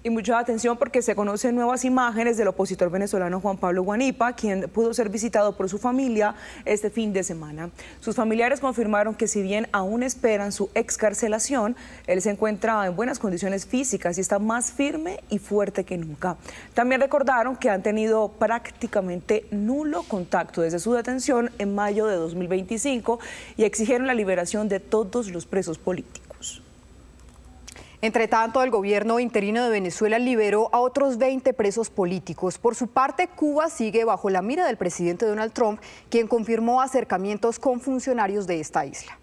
Y mucha atención porque se conocen nuevas imágenes del opositor venezolano Juan Pablo Guanipa, quien pudo ser visitado por su familia este fin de semana. Sus familiares confirmaron que si bien aún esperan su excarcelación, él se encuentra en buenas condiciones físicas y está más firme y fuerte que nunca. También recordaron que han tenido prácticamente nulo contacto desde su detención en mayo de 2025 y exigieron la liberación de todos los presos políticos. Entre tanto, el gobierno interino de Venezuela liberó a otros 20 presos políticos. Por su parte, Cuba sigue bajo la mira del presidente Donald Trump, quien confirmó acercamientos con funcionarios de esta isla.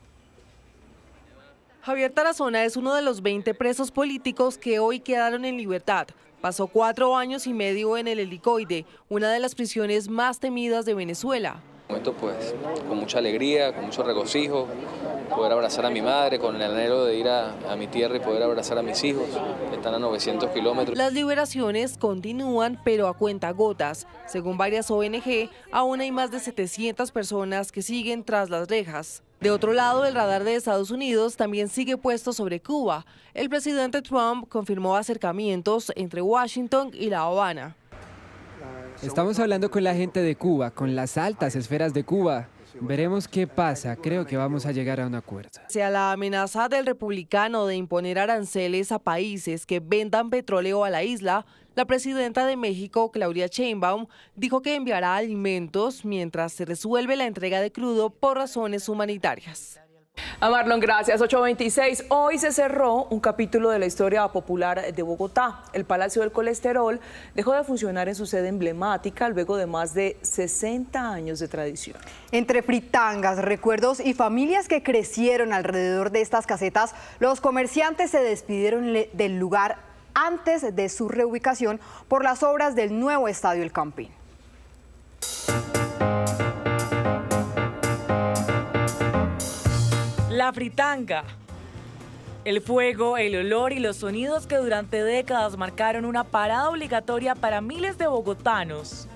Javier Tarazona es uno de los 20 presos políticos que hoy quedaron en libertad. Pasó 4 años y medio en el Helicoide, una de las prisiones más temidas de Venezuela. Momento pues con mucha alegría, con mucho regocijo, poder abrazar a mi madre, con el anhelo de ir a mi tierra y poder abrazar a mis hijos, que están a 900 kilómetros. Las liberaciones continúan, pero a cuentagotas. Según varias ONG, aún hay más de 700 personas que siguen tras las rejas. De otro lado, el radar de Estados Unidos también sigue puesto sobre Cuba. El presidente Trump confirmó acercamientos entre Washington y La Habana. Estamos hablando con la gente de Cuba, con las altas esferas de Cuba. Veremos qué pasa, creo que vamos a llegar a un acuerdo. Hacia la amenaza del republicano de imponer aranceles a países que vendan petróleo a la isla, la presidenta de México, Claudia Sheinbaum, dijo que enviará alimentos mientras se resuelve la entrega de crudo por razones humanitarias. A Marlon, gracias. 8:26. Hoy se cerró un capítulo de la historia popular de Bogotá. El Palacio del Colesterol dejó de funcionar en su sede emblemática luego de más de 60 años de tradición. Entre fritangas, recuerdos y familias que crecieron alrededor de estas casetas, los comerciantes se despidieron del lugar antes de su reubicación por las obras del nuevo Estadio El Campín. La fritanga. El fuego, el olor y los sonidos que durante décadas marcaron una parada obligatoria para miles de bogotanos.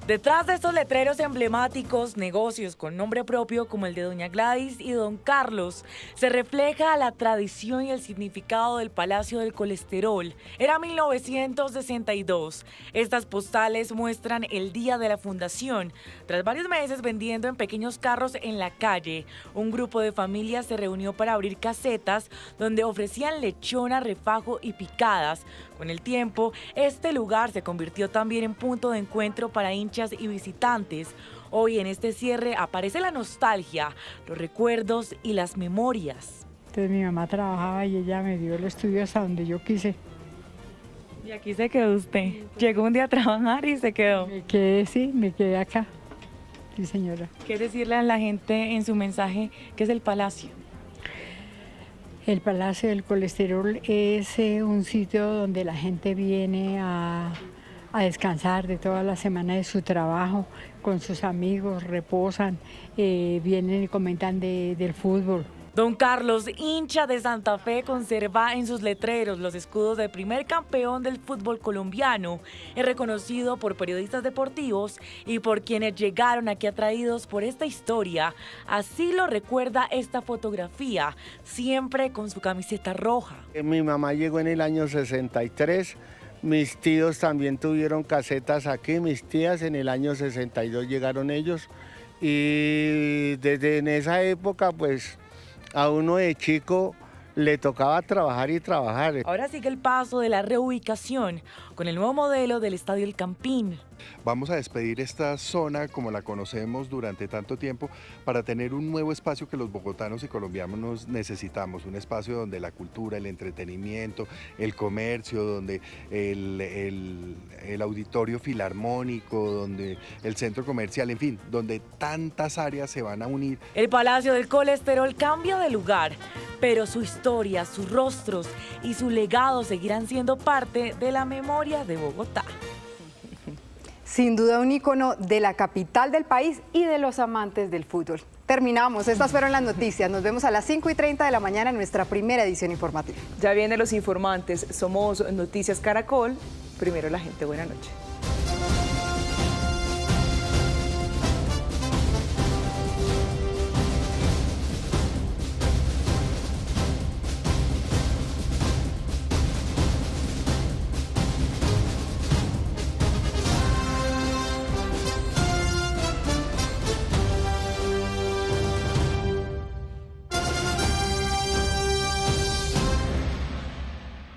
Detrás de estos letreros emblemáticos, negocios con nombre propio como el de Doña Gladys y Don Carlos, se refleja la tradición y el significado del Palacio del Colesterol. Era 1962. Estas postales muestran el día de la fundación. Tras varios meses vendiendo en pequeños carros en la calle, un grupo de familias se reunió para abrir casetas donde ofrecían lechona, refajo y picadas. Con el tiempo, este lugar se convirtió también en punto de encuentro para hinchas y visitantes. Hoy en este cierre aparece la nostalgia, los recuerdos y las memorias. Entonces mi mamá trabajaba y ella me dio el estudio hasta donde yo quise. ¿Y aquí se quedó usted? Llegó un día a trabajar y se quedó. Me quedé, sí, me quedé acá. Sí, señora. ¿Qué decirle a la gente en su mensaje qué es el Palacio? El Palacio del Colesterol es un sitio donde la gente viene a descansar de toda la semana de su trabajo, con sus amigos, reposan, vienen y comentan del fútbol. Don Carlos, hincha de Santa Fe, conserva en sus letreros los escudos del primer campeón del fútbol colombiano. Es reconocido por periodistas deportivos y por quienes llegaron aquí atraídos por esta historia. Así lo recuerda esta fotografía, siempre con su camiseta roja. Mi mamá llegó en el año 63. Mis tíos también tuvieron casetas aquí, mis tías en el año 62 llegaron ellos y desde en esa época pues a uno de chico le tocaba trabajar y trabajar. Ahora sigue el paso de la reubicación con el nuevo modelo del Estadio El Campín. Vamos a despedir esta zona como la conocemos durante tanto tiempo para tener un nuevo espacio que los bogotanos y colombianos necesitamos, un espacio donde la cultura, el entretenimiento, el comercio, donde el auditorio filarmónico, donde el centro comercial, en fin, donde tantas áreas se van a unir. El Palacio del Colesterol cambia de lugar, pero su historia, sus rostros y su legado seguirán siendo parte de la memoria de Bogotá. Sin duda un ícono de la capital del país y de los amantes del fútbol. Terminamos, estas fueron las noticias. Nos vemos a las 5:30 de la mañana en nuestra primera edición informativa. Ya vienen los informantes, somos Noticias Caracol. Primero la gente, buena noche.